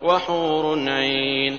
وحور عين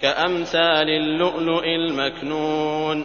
كأمثال اللؤلؤ المكنون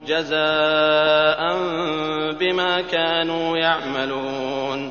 جزاء بما كانوا يعملون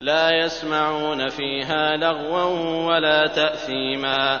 لا يسمعون فيها لغوا ولا تأثيما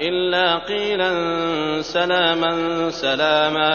إلا قيلا سلاما سلاما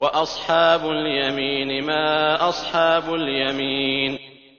وأصحاب اليمين ما أصحاب اليمين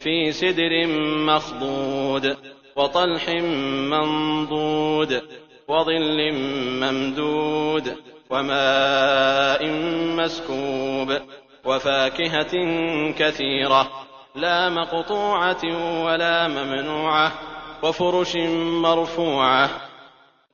في سدر مخضود وطلح منضود وظل ممدود وماء مسكوب وفاكهة كثيرة لا مقطوعة ولا ممنوعة وفرش مرفوعة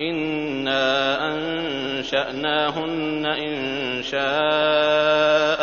إنا أنشأناهن إنشاء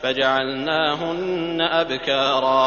فجعلناهن أبكارا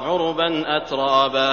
عربا أترابا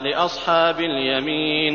لأصحاب اليمين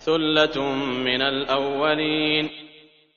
ثلة من الأولين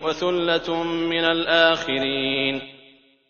وثلة من الآخرين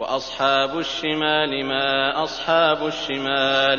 وأصحاب الشمال ما أصحاب الشمال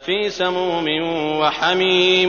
في سموم وحميم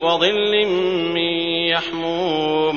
وظل من يحموم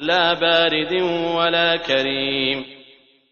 لا بارد ولا كريم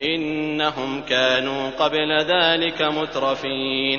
إنهم كانوا قبل ذلك مترفين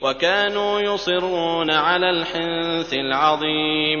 وكانوا يصرون على الحنث العظيم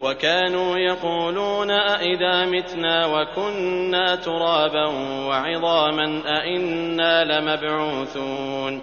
وكانوا يقولون أإذا متنا وكنا ترابا وعظاما أإنا لمبعوثون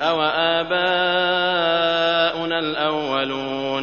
أو آباؤنا الأولون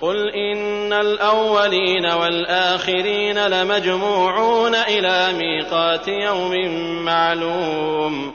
قل إن الأولين والآخرين لمجموعون إلى ميقات يوم معلوم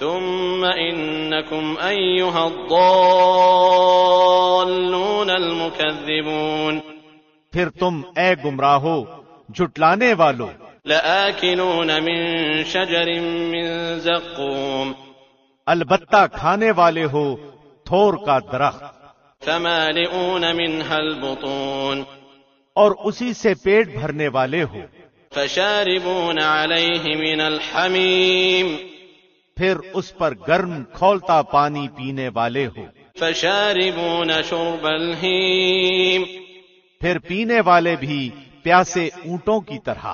ثم إنكم أيها الضالون المكذبون پھر تم اے گمراہو جھٹلانے والو لآكلون من شجر من زقوم البتہ کھانے والے ہو تھور کا درخت فمالئون منها البطون اور اسی سے پیٹ بھرنے والے ہو فشاربون عليه من الحميم پھر اس پر گرم کھولتا پانی پینے والے ہو فشاربون شرب الهيم پھر پینے والے بھی پیاسے اونٹوں کی طرح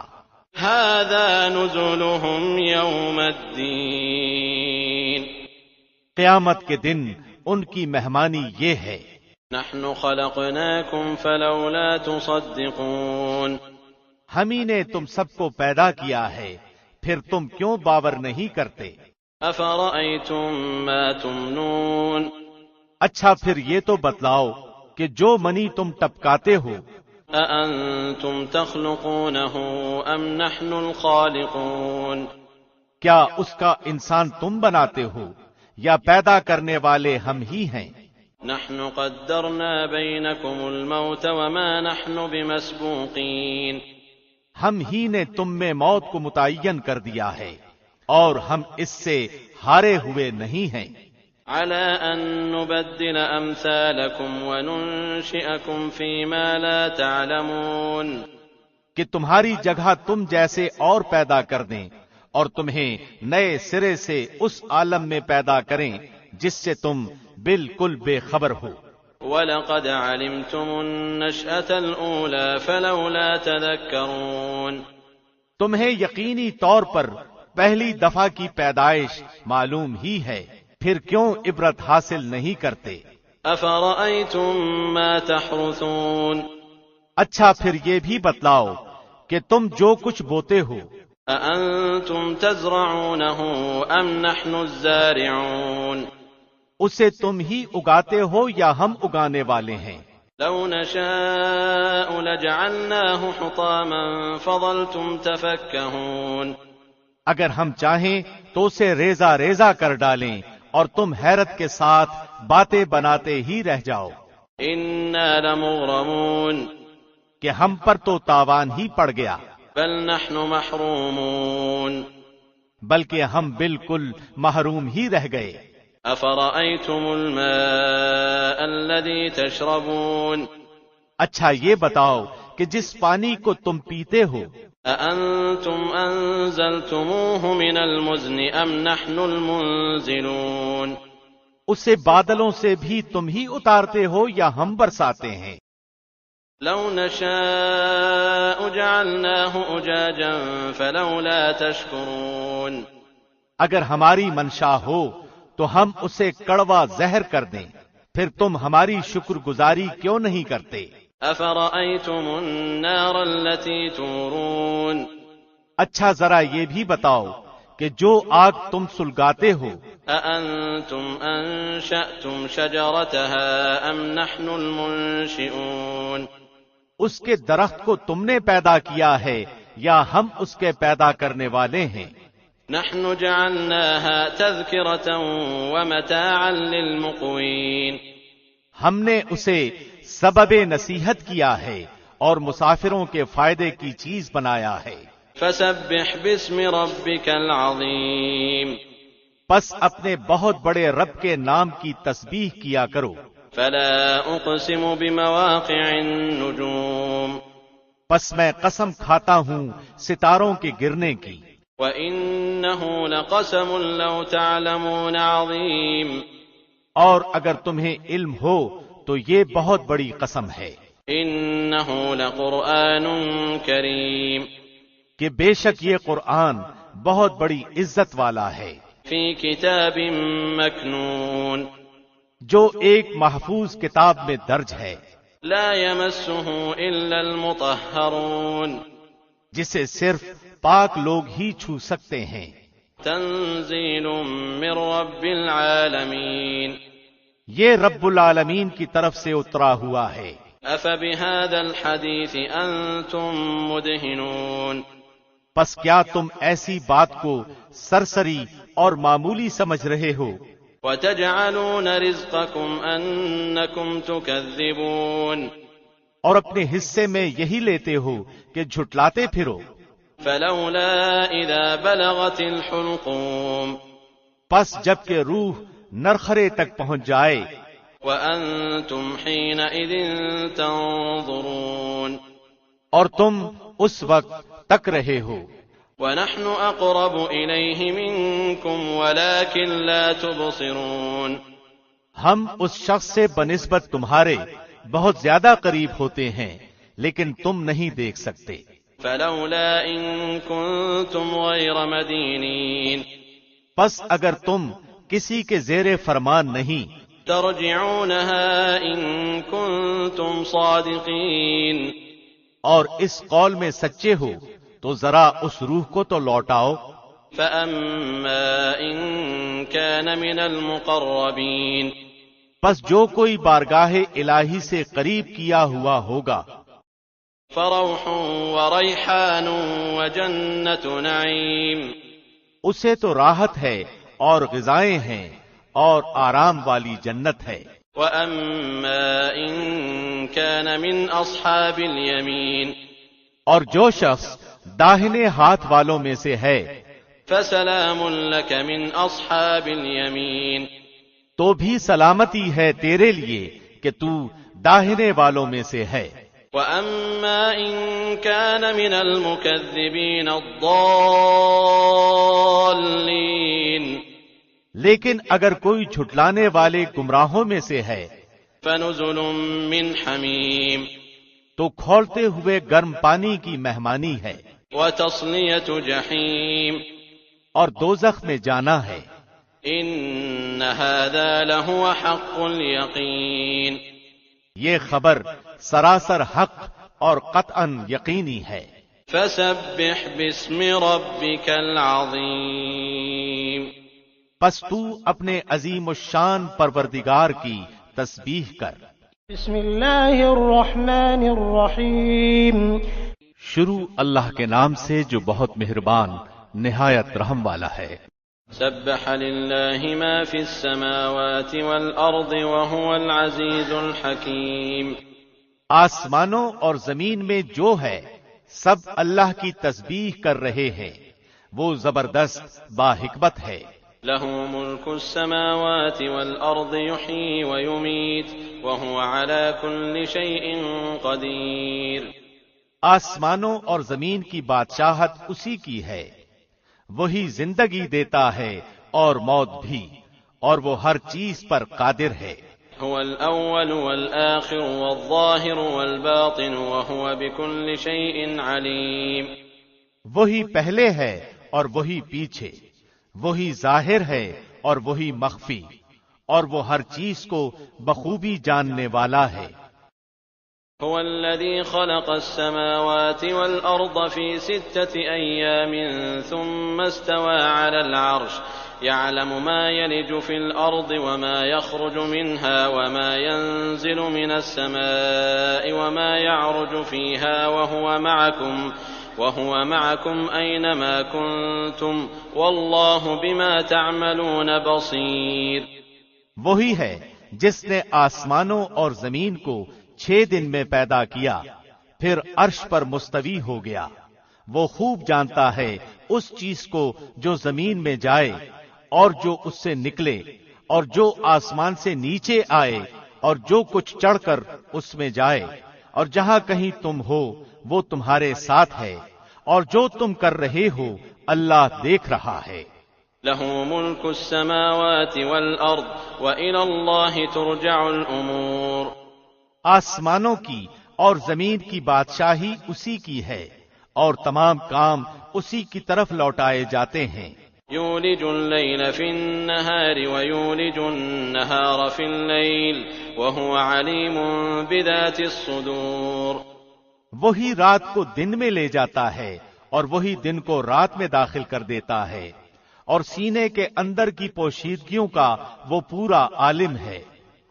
هذا نزلهم يوم الدين قیامت کے دن ان کی مہمانی یہ ہے نحن خلقناكم فلولا تصدقون ہم ہی نے تم سب کو پیدا کیا ہے پھر تم کیوں باور نہیں کرتے افرأيتم ما تمنون اچھا پھر یہ تو بتلاؤ کہ جو منی تم ٹپکاتے ہو أأنتم تخلقونه أم نحن الخالقون کیا اس کا انسان تم بناتے ہو یا پیدا کرنے والے ہم ہی ہیں نحن قدرنا بينكم الموت وما نحن بمسبوقين ہم ہی نے تم میں موت کو متعین کر دیا ہے اور ہم اس سے ہارے ہوئے نہیں ہیں على أن نبدل أمثالكم وننشئكم فيما لا تعلمون کہ تمہاری جگہ تم جیسے اور پیدا کر دیں اور تمہیں نئے سرے سے اس عالم میں پیدا کریں جس سے تم بالکل بے خبر ہو وَلَقَدْ عَلِمْتُمُ النَّشْأَةَ الْأُولَى فَلَوْلَا تَذَكَّرُونَ تمہیں یقینی طور پر پہلی دفعہ کی پیدائش معلوم ہی ہے پھر کیوں عبرت حاصل نہیں کرتے أَفَرَأَيْتُم مَّا تَحْرُثُونَ اچھا پھر یہ بھی بتلاؤ کہ تم جو کچھ بوتے ہو أَأَنتُمْ تَزْرَعُونَهُ أَمْ نَحْنُ الزَّارِعُونَ اسے تم ہی اگاتے ہو یا ہم اگانے والے ہیں لَوْ نَشَاءُ لَجَعَلْنَاهُ حُطَامًا فَظَلْتُمْ تَفَكَّهُونَ اگر ہم چاہیں تو اسے ریزہ ریزہ کر ڈالیں اور تم حیرت کے ساتھ باتیں بناتے ہی رہ جاؤ إِنَّا لَمُغْرَمُونَ کہ ہم پر تو تاوان ہی پڑ گیا بل نحن محرومون بلکہ ہم بالکل محروم ہی رہ گئے افرأيتم الماء الذي تشربون اچھا یہ بتاؤ کہ جس پانی کو تم پیتے ہو أأنتم أنزلتموه من المزن أم نحن المنزلون اسے بادلوں سے بھی تم ہی اتارتے ہو یا ہم برساتے ہیں لو نشاء جعلناه أجاجا فلولا تشكرون اگر ہماری منشا ہو تو ہم اسے کڑوا زہر کر دیں پھر تم ہماری شکر گزاری کیوں نہیں کرتے أفرأيتم النار التي تورون اچھا ذرا یہ بھی بتاؤ کہ جو آگ تم سلگاتے ہو أأنتم أنشأتم شجرتها أم نحن المنشئون اس کے درخت کو تم نے پیدا کیا ہے یا ہم اس کے پیدا کرنے والے ہیں نحن جعلناها تذكرة ومتاعا للمقوين ہم نے اسے سبب نصیحت کیا ہے اور مسافروں کے فائدے کی چیز بنایا ہے فسبح باسم ربك العظيم پس اپنے بہت بڑے رب کے نام کی تسبیح کیا کرو فلا اقسم بمواقع النجوم پس میں قسم کھاتا ہوں ستاروں کے گرنے کی وإنه لقسم لو تعلمون عظيم اور اگر تمہیں علم ہو تو یہ بہت بڑی قسم ہے إنه لقرآن كريم کہ بے شک یہ قرآن بہت بڑی عزت والا ہے في كتاب مكنون جو ایک محفوظ کتاب میں درج ہے لا يمسه إلا المطهرون جسے صرف پاک لوگ ہی چھو سکتے ہیں تنزيل من رب العالمين یہ رب العالمین کی طرف سے اترا ہوا ہے أفبهذا الحديث أنتم مدهنون پس کیا تم ایسی بات کو سرسری اور معمولی سمجھ رہے ہو؟ وَتَجْعَلُونَ رِزْقَكُمْ أَنَّكُمْ تُكَذِّبُونَ اور اپنے حصے میں یہی لیتے ہو کہ جھٹلاتے پھرو۔ فَلَوْلَا إِذَا بَلَغَتِ الْحُلْقُومَ پس جب کہ روح نرخرے تک پہنچ جائے، وَأَنْتُمْ حِينَئِذٍ تَنظُرُونَ اور تم اس وقت تک رہے ہو۔ وَنَحْنُ أَقْرَبُ إِلَيْهِ مِنْكُمْ وَلَكِنْ لَا تُبْصِرُونَ ہم اس شخص سے بنسبت تمہارے بہت زیادہ قریب ہوتے ہیں، لیکن تم نہیں دیکھ سکتے۔ فَلَوْلَا إِن كُنتُمْ غَيْرَ مَدِينِينَ پس اگر تم کسی کے زیر فرمان نہیں، تَرْجِعُونَهَا إِن كُنتُمْ صَادِقِينَ اور اس قول میں سچے ہو تو ذرا اس روح کو تو لوٹاؤ۔ فَأَمَّا إِن كَانَ مِنَ الْمُقَرَّبِينَ پس جو کوئی بارگاہ الہی سے قریب کیا ہوا ہوگا، فَرَوْحٌ وَرَيْحَانٌ وَجَنَّةُ نَعِيمٍ اسے تو راحت ہے اور غذائیں ہیں اور آرام والی جنت ہے۔ وَأَمَّا إِن كَانَ مِنْ أَصْحَابِ الْيَمِينِ اور جو شخص داہنے ہاتھ والوں میں سے ہے، فَسَلَامٌ لَكَ مِنْ أَصْحَابِ الْيَمِينِ تو بھی سلامتی ہے تیرے لیے کہ تو داہنے والوں میں سے ہے۔ وَأَمَّا إِن كَانَ مِنَ الْمُكَذِّبِينَ الضَّالِّينَ لیکن اگر کوئی جھٹلانے والے گمراہوں میں سے ہے، فَنُزُلٌ مِّنْ حَمِيمٍ تو کھولتے ہوئے گرم پانی کی مہمانی ہے، وَتَصْلِيَةُ جَحِيمٍ اور دوزخ میں جانا ہے۔ إِنَّ هَذَا لَهُوَ حَقُّ الْيَقِينِ یہ خبر سراسر حق اور قطعاً یقینی ہے۔ فَسَبِّحْ بِاسْمِ رَبِّكَ الْعَظِيمِ پس تو اپنے عظیم الشان پروردگار کی تسبیح کر۔ بسم اللہ الرحمن الرحیم شروع اللہ کے نام سے جو بہت مہربان نہایت رحم والا ہے۔ سبح للہ ما فی السماوات والارض وهو العزیز الحکیم آسمانوں اور زمین میں جو ہے سب اللہ کی تسبیح کر رہے ہیں، وہ زبردست با حکمت ہے۔ له ملك السماوات والارض يحيي ويميت وهو على كل شيء قدیر آسمانوں اور زمین کی بادشاہت اسی کی ہے، وہی زندگی دیتا ہے اور موت بھی، اور وہ ہر چیز پر قادر ہے۔ هو الاول والآخر والظاهر والباطن وهو بكل شيء عليم وہی پہلے ہے اور وہی پیچھے، وہی ظاہر ہے اور وہی مخفی، اور وہ ہر چیز کو بخوبی جاننے والا ہے۔ هو الذي خلق السماوات والأرض في 6 أيام ثم استوى على العرش يعلم ما يلج في الأرض وما يخرج منها وما ينزل من السماء وما يعرج فيها وهو معكم أينما كنتم والله بما تعملون بصير وہی ہے جس نے آسمانوں اور زمین کو 6 دن میں پیدا کیا، پھر عرش پر مستوی ہو گیا۔ وہ خوب جانتا ہے اس چیز کو جو زمین میں جائے اور جو اس سے نکلے، اور جو آسمان سے نیچے آئے اور جو کچھ چڑھ کر اس میں جائے، اور جہاں کہیں تم ہو وہ تمہارے ساتھ ہے، اور جو تم کر رہے ہو اللہ دیکھ رہا ہے۔ له ملك السماوات والأرض وإلى الله ترجع الأمور آسمانوں کی اور زمین کی بادشاہی اسی کی ہے، اور تمام کام اسی کی طرف لوٹائے جاتے ہیں۔ يولج الليل في النهار ويولج النهار في الليل وهو عليم بذات الصدور وہی رات کو دن میں لے جاتا ہے اور وہی دن کو رات میں داخل کر دیتا ہے، اور سینے کے اندر کی پوشیدگیوں کا وہ پورا عالم ہے۔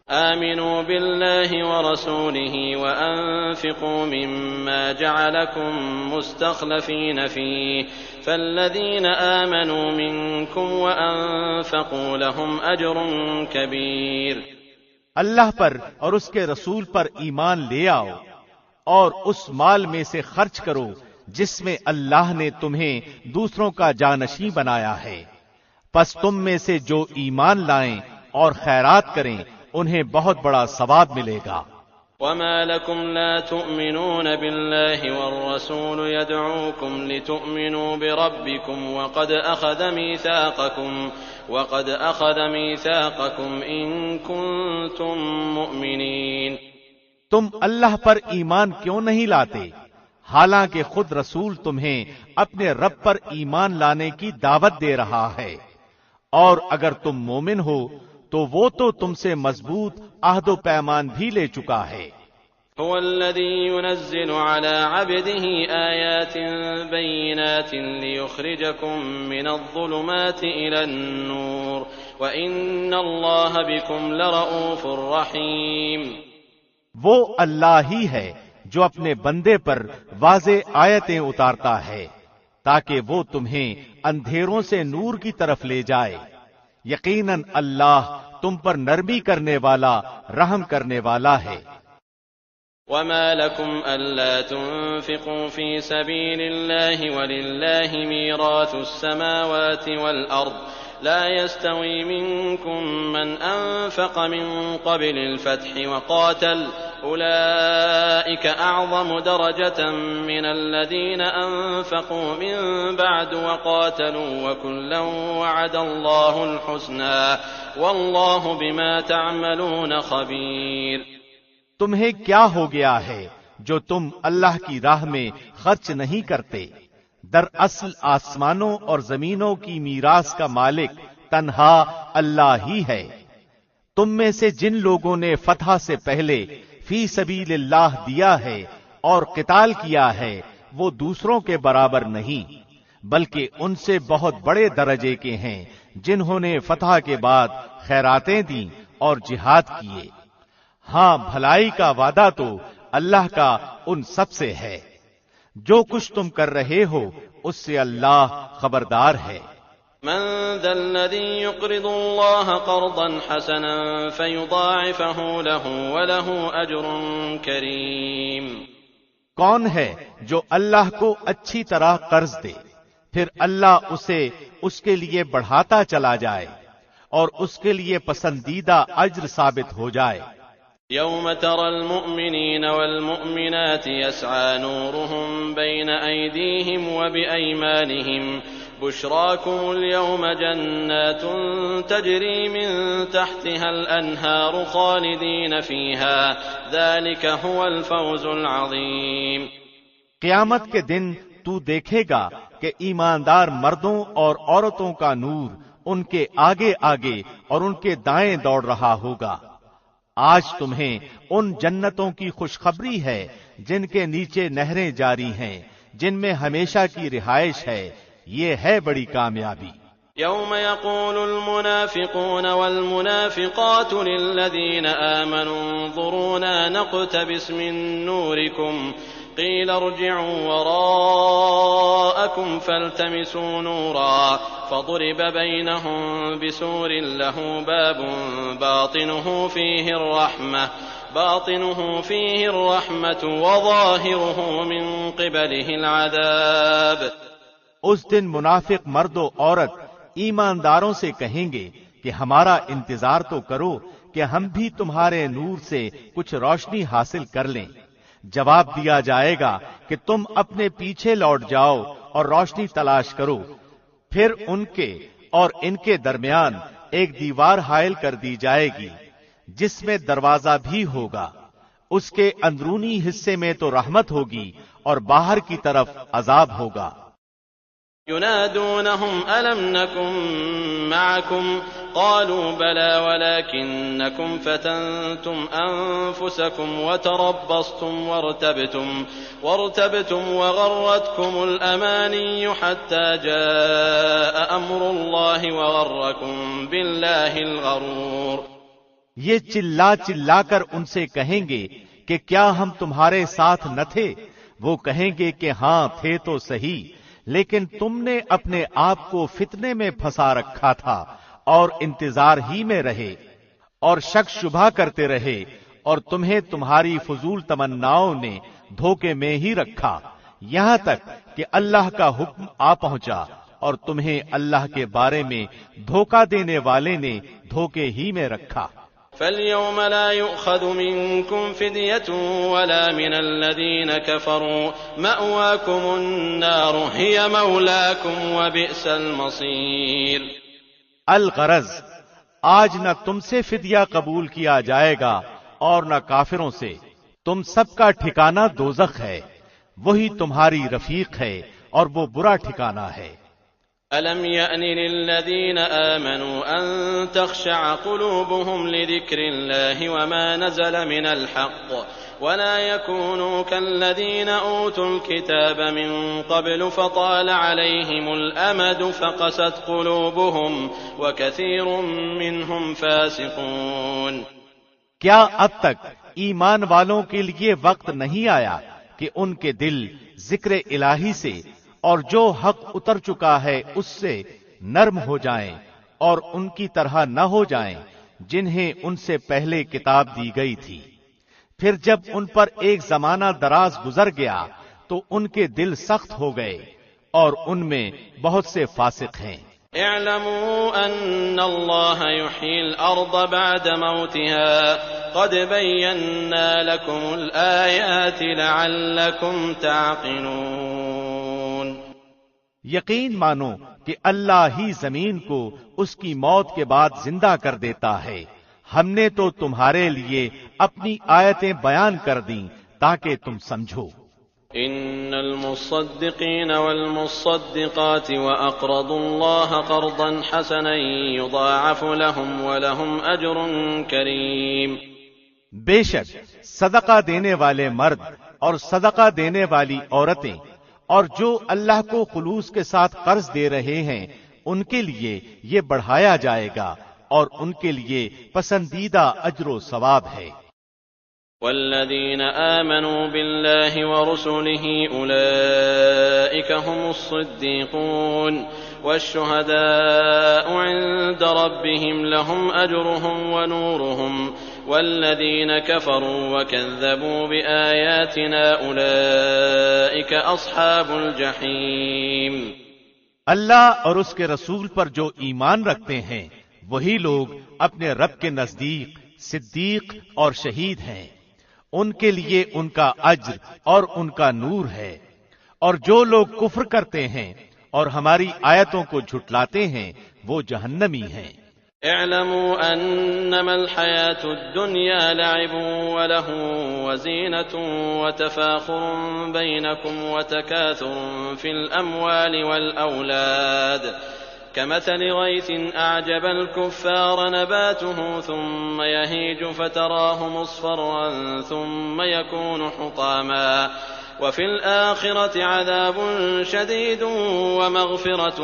آمنوا بالله ورسوله وأنفقوا مما جعلكم مستخلفين فيه فالذين آمنوا منكم وأنفقوا لهم أجر كبير۔ اللہ پر اور اس کے رسول پر ایمان لے آؤ اور اس مال میں سے خرچ کرو جس میں اللہ نے تمہیں دوسروں کا جانشین بنایا ہے، پس تم میں سے جو ایمان لائیں اور خیرات کریں انہیں بہت بڑا ثواب ملے گا۔ وما لكم لا تؤمنون بالله والرسول يدعوكم لتؤمنوا بربكم وقد أخذ ميثاقكم إن كنتم مؤمنين۔ تم اللہ پر ایمان کیوں نہیں لاتے حالانکہ خود رسول تمہیں اپنے رب پر ایمان لانے کی دعوت دے رہا ہے، اور اگر تم مومن ہو تو وہ تو تم سے مضبوط عہد و پیمان بھی لے چکا ہے۔ هو الذي ينزل على عبده آيات بينات ليخرجكم من الظلمات إلى النور وإن الله بكم لرؤوف رحيم۔ وہ اللہ ہی ہے جو اپنے بندے پر واضح آیتیں اتارتا ہے تاکہ وہ تمہیں اندھیروں سے نور کی طرف لے جائے، یقیناً اللہ تم پر نرمی کرنے والا رحم کرنے والا ہے۔ وما لكم ألا تنفقوا في سبيل الله ولله ميراث السماوات والأرض لا يستوي منكم من أنفق من قبل الفتح وقاتل أولئك أعظم درجة من الذين أنفقوا من بعد وقاتلوا وكلا وعد الله الحسنى والله بما تعملون خبير۔ تمہیں کیا ہو گیا ہے جو تم اللہ کی راہ میں خرچ نہیں کرتے؟ دراصل آسمانوں اور زمینوں کی میراث کا مالک تنہا اللہ ہی ہے۔ تم میں سے جن لوگوں نے فتح سے پہلے فی سبیل اللہ دیا ہے اور قتال کیا ہے وہ دوسروں کے برابر نہیں، بلکہ ان سے بہت بڑے درجے کے ہیں جنہوں نے فتح کے بعد خیراتیں دیں اور جہاد کیے۔ ہاں، بھلائی کا وعدہ تو اللہ کا ان سب سے ہے۔ جو کچھ تم کر رہے ہو اس سے اللہ خبردار ہے۔ من ذا الذي يقرض الله قرضا حسنا فيضاعفه له وله أجر كريم۔ کون ہے جو اللہ کو اچھی طرح قرض دے پھر اللہ اسے اس کے لیے بڑھاتا چلا جائے اور اس کے لیے پسندیدہ اجر ثابت ہو جائے۔ يوم ترى المؤمنين والمؤمنات يسعى نورهم بين أيديهم وبأيمانهم بشراكم اليوم جنات تجري من تحتها الأنهار خالدين فيها ذلك هو الفوز العظيم۔ قیامت کے دن تو دیکھے گا کہ ایماندار مردوں اور عورتوں کا نور ان کے آگے آگے اور ان کے دائیں دوڑ رہا ہوگا۔ آج تمہیں ان جنتوں کی خوشخبری ہے جن کے نیچے نہریں جاری ہیں، جن میں ہمیشہ کی رہائش ہے، یہ ہے بڑی کامیابی۔ يوم يقول المنافقون والمنافقات للذين آمنوا انظرونا نقتبس من نوركم قيل ارجعوا وراءكم فالتمسوا نورا فضرب بينهم بسور له باب باطنه فيه الرحمة وظاهره من قبله العذاب۔ اس دن منافق مرد و عورت ایمانداروں سے کہیں گے کہ ہمارا انتظار تو کرو کہ ہم بھی تمہارے نور سے کچھ روشنی حاصل کر لیں۔ جواب دیا جائے گا کہ تم اپنے پیچھے لوٹ جاؤ اور روشنی تلاش کرو، پھر ان کے اور ان کے درمیان ایک دیوار حائل کر دی جائے گی جس میں دروازہ بھی ہوگا، اس کے اندرونی حصے میں تو رحمت ہوگی اور باہر کی طرف عذاب ہوگا۔ ينادونهم ألم نكن معكم قالوا بلى ولكنكم فتنتم أنفسكم وتربصتم وارتبتم وغرتكم الأماني حتى جاء أمر الله وغركم بالله الغرور۔ یہ چلا چلا کر ان سے کہیں گے کہ کیا ہم تمہارے ساتھ نہ تھے؟ وہ کہیں گے کہ ہاں تھے تو صحیح، لیکن تم نے اپنے آپ کو فتنے میں پھنسا رکھا تھا اور انتظار ہی میں رہے اور شک شبہ کرتے رہے، اور تمہیں تمہاری فضول تمناؤں نے دھوکے میں ہی رکھا، یہاں تک کہ اللہ کا حکم آ پہنچا اور تمہیں اللہ کے بارے میں دھوکہ دینے والے نے دھوکے ہی میں رکھا۔ فَالْيَوْمَ لَا يُؤْخَذُ مِنكُمْ فِدْيَةٌ وَلَا مِنَ الَّذِينَ كَفَرُوا مَأْوَاكُمُ النَّارُ هِيَ مَوْلَاكُمْ وَبِئْسَ الْمَصِيرُ۔ الغرض، آج نہ تم سے فدیہ قبول کیا جائے گا اور نہ کافروں سے، تم سب کا ٹھکانہ دوزخ ہے، وہی تمہاری رفیق ہے اور وہ برا ٹھکانہ ہے۔ أَلَمْ يَأْنِ لِلَّذِينَ آمَنُوا أَن تَخْشَعَ قُلُوبُهُمْ لِذِكْرِ اللَّهِ وَمَا نَزَلَ مِنَ الْحَقِّ وَلَا يَكُونُوا كَالَّذِينَ أُوتُوا الْكِتَابَ مِن قَبْلُ فَطَالَ عَلَيْهِمُ الْأَمَدُ فَقَسَتْ قُلُوبُهُمْ وَكَثِيرٌ مِّنْهُمْ فَاسِقُونَ۔ کیا اب تک ایمان والوں کے لیے وقت نہیں آیا کہ ان کے دل ذکر الہی سے اور جو حق اتر چکا ہے اس سے نرم ہو جائیں اور ان کی طرح نہ ہو جائیں جنہیں ان سے پہلے کتاب دی گئی تھی، پھر جب ان پر ایک زمانہ دراز گزر گیا تو ان کے دل سخت ہو گئے اور ان میں بہت سے فاسق ہیں۔ اعلموا ان اللہ یحیی الارض بعد موتها قد بینا لکم الآیات لعلکم تعقلون۔ یقین مانو کہ اللہ ہی زمین کو اس کی موت کے بعد زندہ کر دیتا ہے، ہم نے تو تمہارے لیے اپنی آیتیں بیان کر دیں تاکہ تم سمجھو۔ ان المصدقین والمصدقات واقرضوا اللہ قرضا حسنا یضاعف لهم ولهم اجر کریم۔ بے شک صدقہ دینے والے مرد اور صدقہ دینے والی عورتیں اور جو اللہ کو خلوص کے ساتھ قرض دے رہے ہیں ان کے لیے یہ بڑھایا جائے گا اور ان کے لیے پسندیدہ اجر و ثواب ہے۔ والذین آمنوا باللہ ورسلہ اولئک هم الصدیقون والشہداء عند ربهم لهم اجرهم ونورهم والذین کفروا وکذبوا بآیاتنا اولئک اصحاب الجحیم۔ اللہ اور اس کے رسول پر جو ایمان رکھتے ہیں وہی لوگ اپنے رب کے نزدیک صدیق اور شہید ہیں، ان کے لیے ان کا اجر اور ان کا نور ہے، اور جو لوگ کفر کرتے ہیں اور ہماری آیتوں کو جھٹلاتے ہیں وہ جہنمی ہیں۔ اعلموا انما الحیاة الدنیا لعب ولهو وزینة وتفاخر بینکم وتکاثر فی الاموال والاولاد كمثل غيث أعجب الكفار نباته ثم يهيج فتراه مصفرا ثم يكون حطاما وفي الآخرة عذاب شديد ومغفرة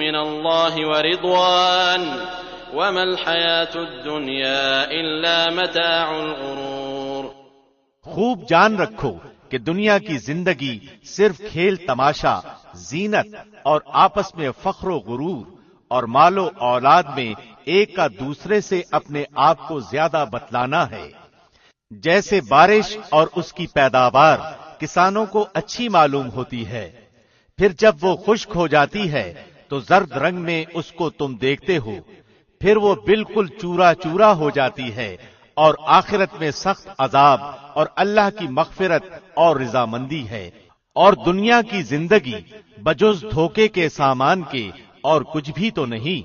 من الله ورضوان وما الحياة الدنيا إلا متاع الغرور۔ خوب جان رکھو کہ دنیا کی زندگی صرف کھیل تماشا، زینت اور آپس میں فخر و غرور اور مال و اولاد میں ایک کا دوسرے سے اپنے آپ کو زیادہ بتلانا ہے۔ جیسے بارش اور اس کی پیداوار کسانوں کو اچھی معلوم ہوتی ہے، پھر جب وہ خشک ہو جاتی ہے تو زرد رنگ میں اس کو تم دیکھتے ہو، پھر وہ بالکل چورا چورا ہو جاتی ہے، اور آخرت میں سخت عذاب اور اللہ کی مغفرت اور رضامندی ہے، اور دنیا کی زندگی بجز دھوکے کے سامان کے اور کچھ بھی تو نہیں۔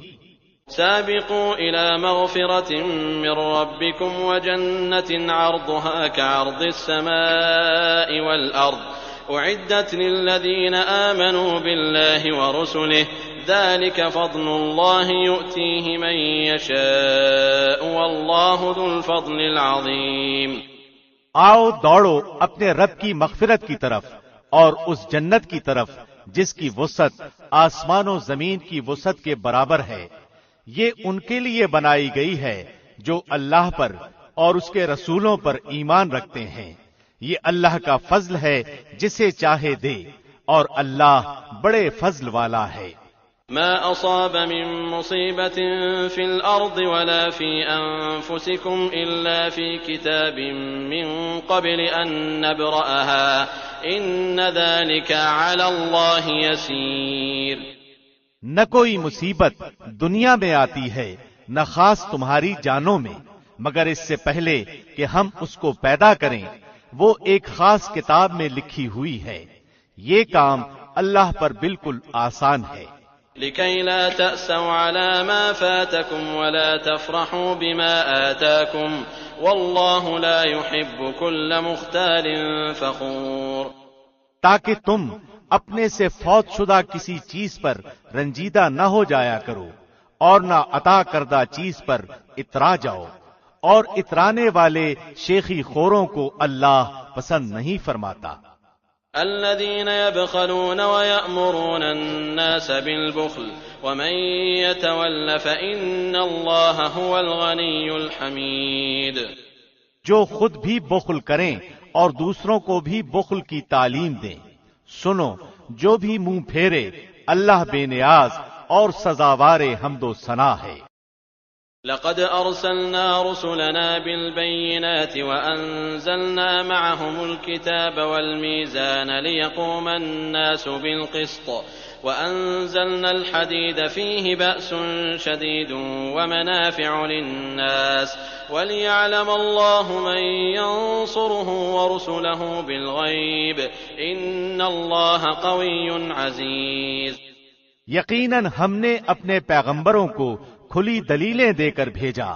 سابقوا إلى مغفرة من ربكم وجنة عرضها كعرض السماء والأرض أعدت للذين آمنوا بالله ورسله ذلك فضل الله يؤتيه من يشاء والله ذو الفضل العظيم۔ آؤ دوڑو اپنے رب کی مغفرت کی طرف اور اس جنت کی طرف جس کی وسعت آسمان و زمین کی وسعت کے برابر ہے، یہ ان کے لیے بنائی گئی ہے جو اللہ پر اور اس کے رسولوں پر ایمان رکھتے ہیں۔ یہ اللہ کا فضل ہے جسے چاہے دے، اور اللہ بڑے فضل والا ہے۔ ما أصاب من مصيبة في الأرض ولا في أنفسكم إلا في كتاب من قبل أن نبرأها إن ذلك على الله يسير۔ نہ کوئی مصیبت دنیا میں آتی ہے، نہ خاص تمہاری جانوں میں، مگر اس سے پہلے کہ ہم اس کو پیدا کریں وہ ایک خاص کتاب میں لکھی ہوئی ہے۔ یہ کام اللہ پر بالکل آسان ہے۔ لكي لا تأسوا على ما فاتكم ولا تفرحوا بما آتاكم والله لا يحب كل مختال فخور۔ تاکہ تم اپنے سے فوت شدہ کسی چیز پر رنجیدہ نہ ہو جایا کرو اور نہ عطا کردہ چیز پر اترا جاؤ، اور اترانے والے شیخی خوروں کو اللہ پسند نہیں فرماتا۔ الذين يبخلون ويأمرون الناس بالبخل ومن يتول فإن الله هو الغني الحميد۔ جو خود بھی بخل کریں اور دوسروں کو بھی بخل کی تعلیم دیں۔ سنو، جو بھی منہ پھیرے اللہ بے نیاز اور سزاوار حمد و ثنا ہے۔ لقد أرسلنا رسلنا بالبينات وأنزلنا معهم الكتاب والميزان ليقوم الناس بالقسط وأنزلنا الحديد فيه بأس شديد ومنافع للناس وليعلم الله من ينصره ورسله بالغيب إن الله قوي عزيز۔ یقیناً ہم نے اپنے پیغمبروں کو کھلی دلیلیں دے کر بھیجا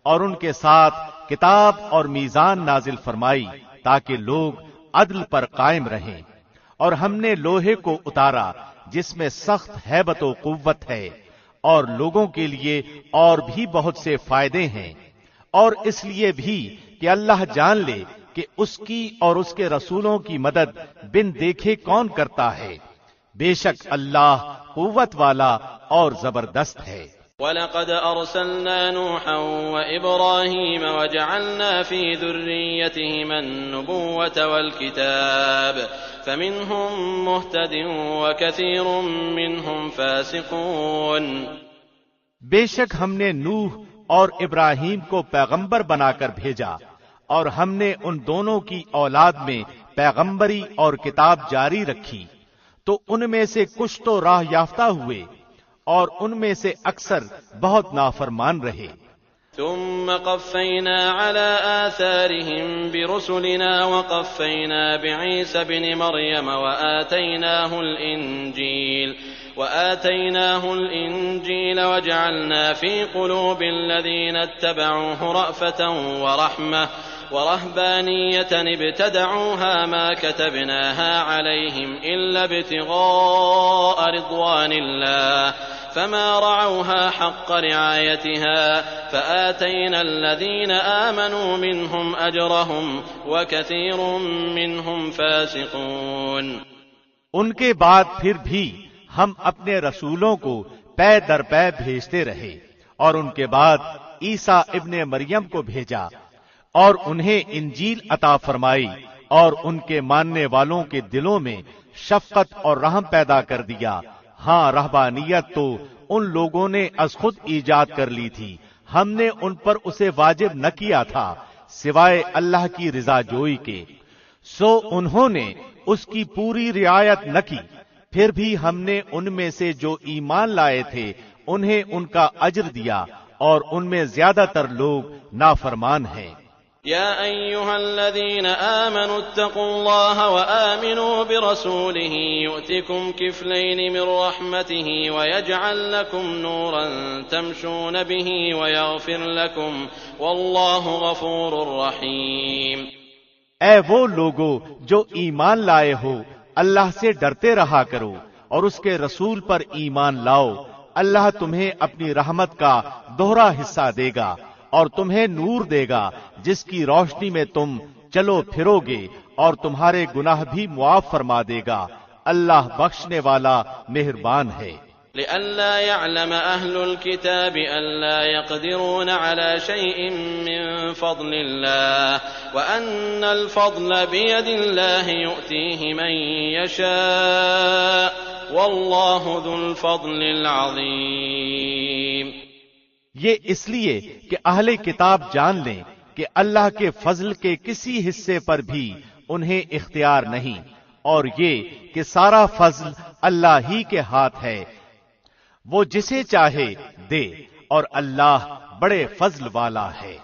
اور ان کے ساتھ کتاب اور میزان نازل فرمائی تاکہ لوگ عدل پر قائم رہیں، اور ہم نے لوہے کو اتارا جس میں سخت ہیبت و قوت ہے، اور لوگوں کے لیے اور بھی بہت سے فائدے ہیں، اور اس لیے بھی کہ اللہ جان لے کہ اس کی اور اس کے رسولوں کی مدد بن دیکھے کون کرتا ہے۔ بے شک اللہ قوت والا اور زبردست ہے۔ وَلَقَدْ أَرْسَلْنَا نُوحًا وَإِبْرَاهِيمَ وَجَعَلْنَا فِي ذُرِّيَّتِهِمَا النُّبُوَّةَ وَالْكِتَابَ فَمِنْهُمْ مُهْتَدٍ وَكَثِيرٌ مِّنْهُمْ فَاسِقُونَ۔ بے شک ہم نے نوح اور ابراہیم کو پیغمبر بنا کر بھیجا، اور ہم نے ان دونوں کی اولاد میں پیغمبری اور کتاب جاری رکھی، تو ان میں سے کچھ تو راہ یافتہ ہوئے اور ان میں سے اکثر بہت نافرمان رہے۔ ثم قفينا على آثارهم برسلنا وقفينا بعيسى ابن مريم وآتيناه الإنجيل وجعلنا في قلوب الذين اتبعوه رأفة ورحمة ورهبانية ابتدعوها ما كتبناها عليهم إلا ابتغاء رضوان الله فما رعوها حق رعايتها فآتينا الذين آمنوا منهم أجرهم وكثير منهم فاسقون۔ ان کے بعد پھر بھی ہم اپنے رسولوں کو پے در پے بھیجتے رہے، اور ان کے بعد عیسیٰ ابن مریم کو بھیجا اور انہیں انجیل عطا فرمائی، اور ان کے ماننے والوں کے دلوں میں شفقت اور رحم پیدا کر دیا۔ ہاں، رہبانیت تو ان لوگوں نے از خود ایجاد کر لی تھی، ہم نے ان پر اسے واجب نہ کیا تھا سوائے اللہ کی رضا جوئی کے، سو انہوں نے اس کی پوری رعایت نہ کی۔ پھر بھی ہم نے ان میں سے جو ایمان لائے تھے انہیں ان کا اجر دیا، اور ان میں زیادہ تر لوگ نافرمان ہیں۔ يا أيها الذين آمنوا اتقوا الله وآمنوا برسوله يؤتكم كفلين من رحمته ويجعل لكم نورا تمشون به ويغفر لكم والله غفور رحيم۔ اے وہ لوگو جو ایمان لائے ہو، اللہ سے ڈرتے رہا کرو اور اس کے رسول پر ایمان لاؤ، اللہ تمہیں اپنی رحمت کا دوہرا حصہ دے گا اور تمہیں نور دے گا جس کی روشنی میں تم چلو پھرو گے، اور تمہارے گناہ بھی معاف فرما دے گا۔ اللہ بخشنے والا مہربان ہے۔ لئلا يعلم أهل الكتاب ألا يقدرون على شيء من فضل الله وأن الفضل بيد الله يؤتيه من يشاء والله ذو الفضل العظيم. یہ اس لیے کہ اہل کتاب جان لیں کہ اللہ کے فضل کے کسی حصے پر بھی انہیں اختیار نہیں، اور یہ کہ سارا فضل اللہ ہی کے ہاتھ ہے، وہ جسے چاہے دے، اور اللہ بڑے فضل والا ہے.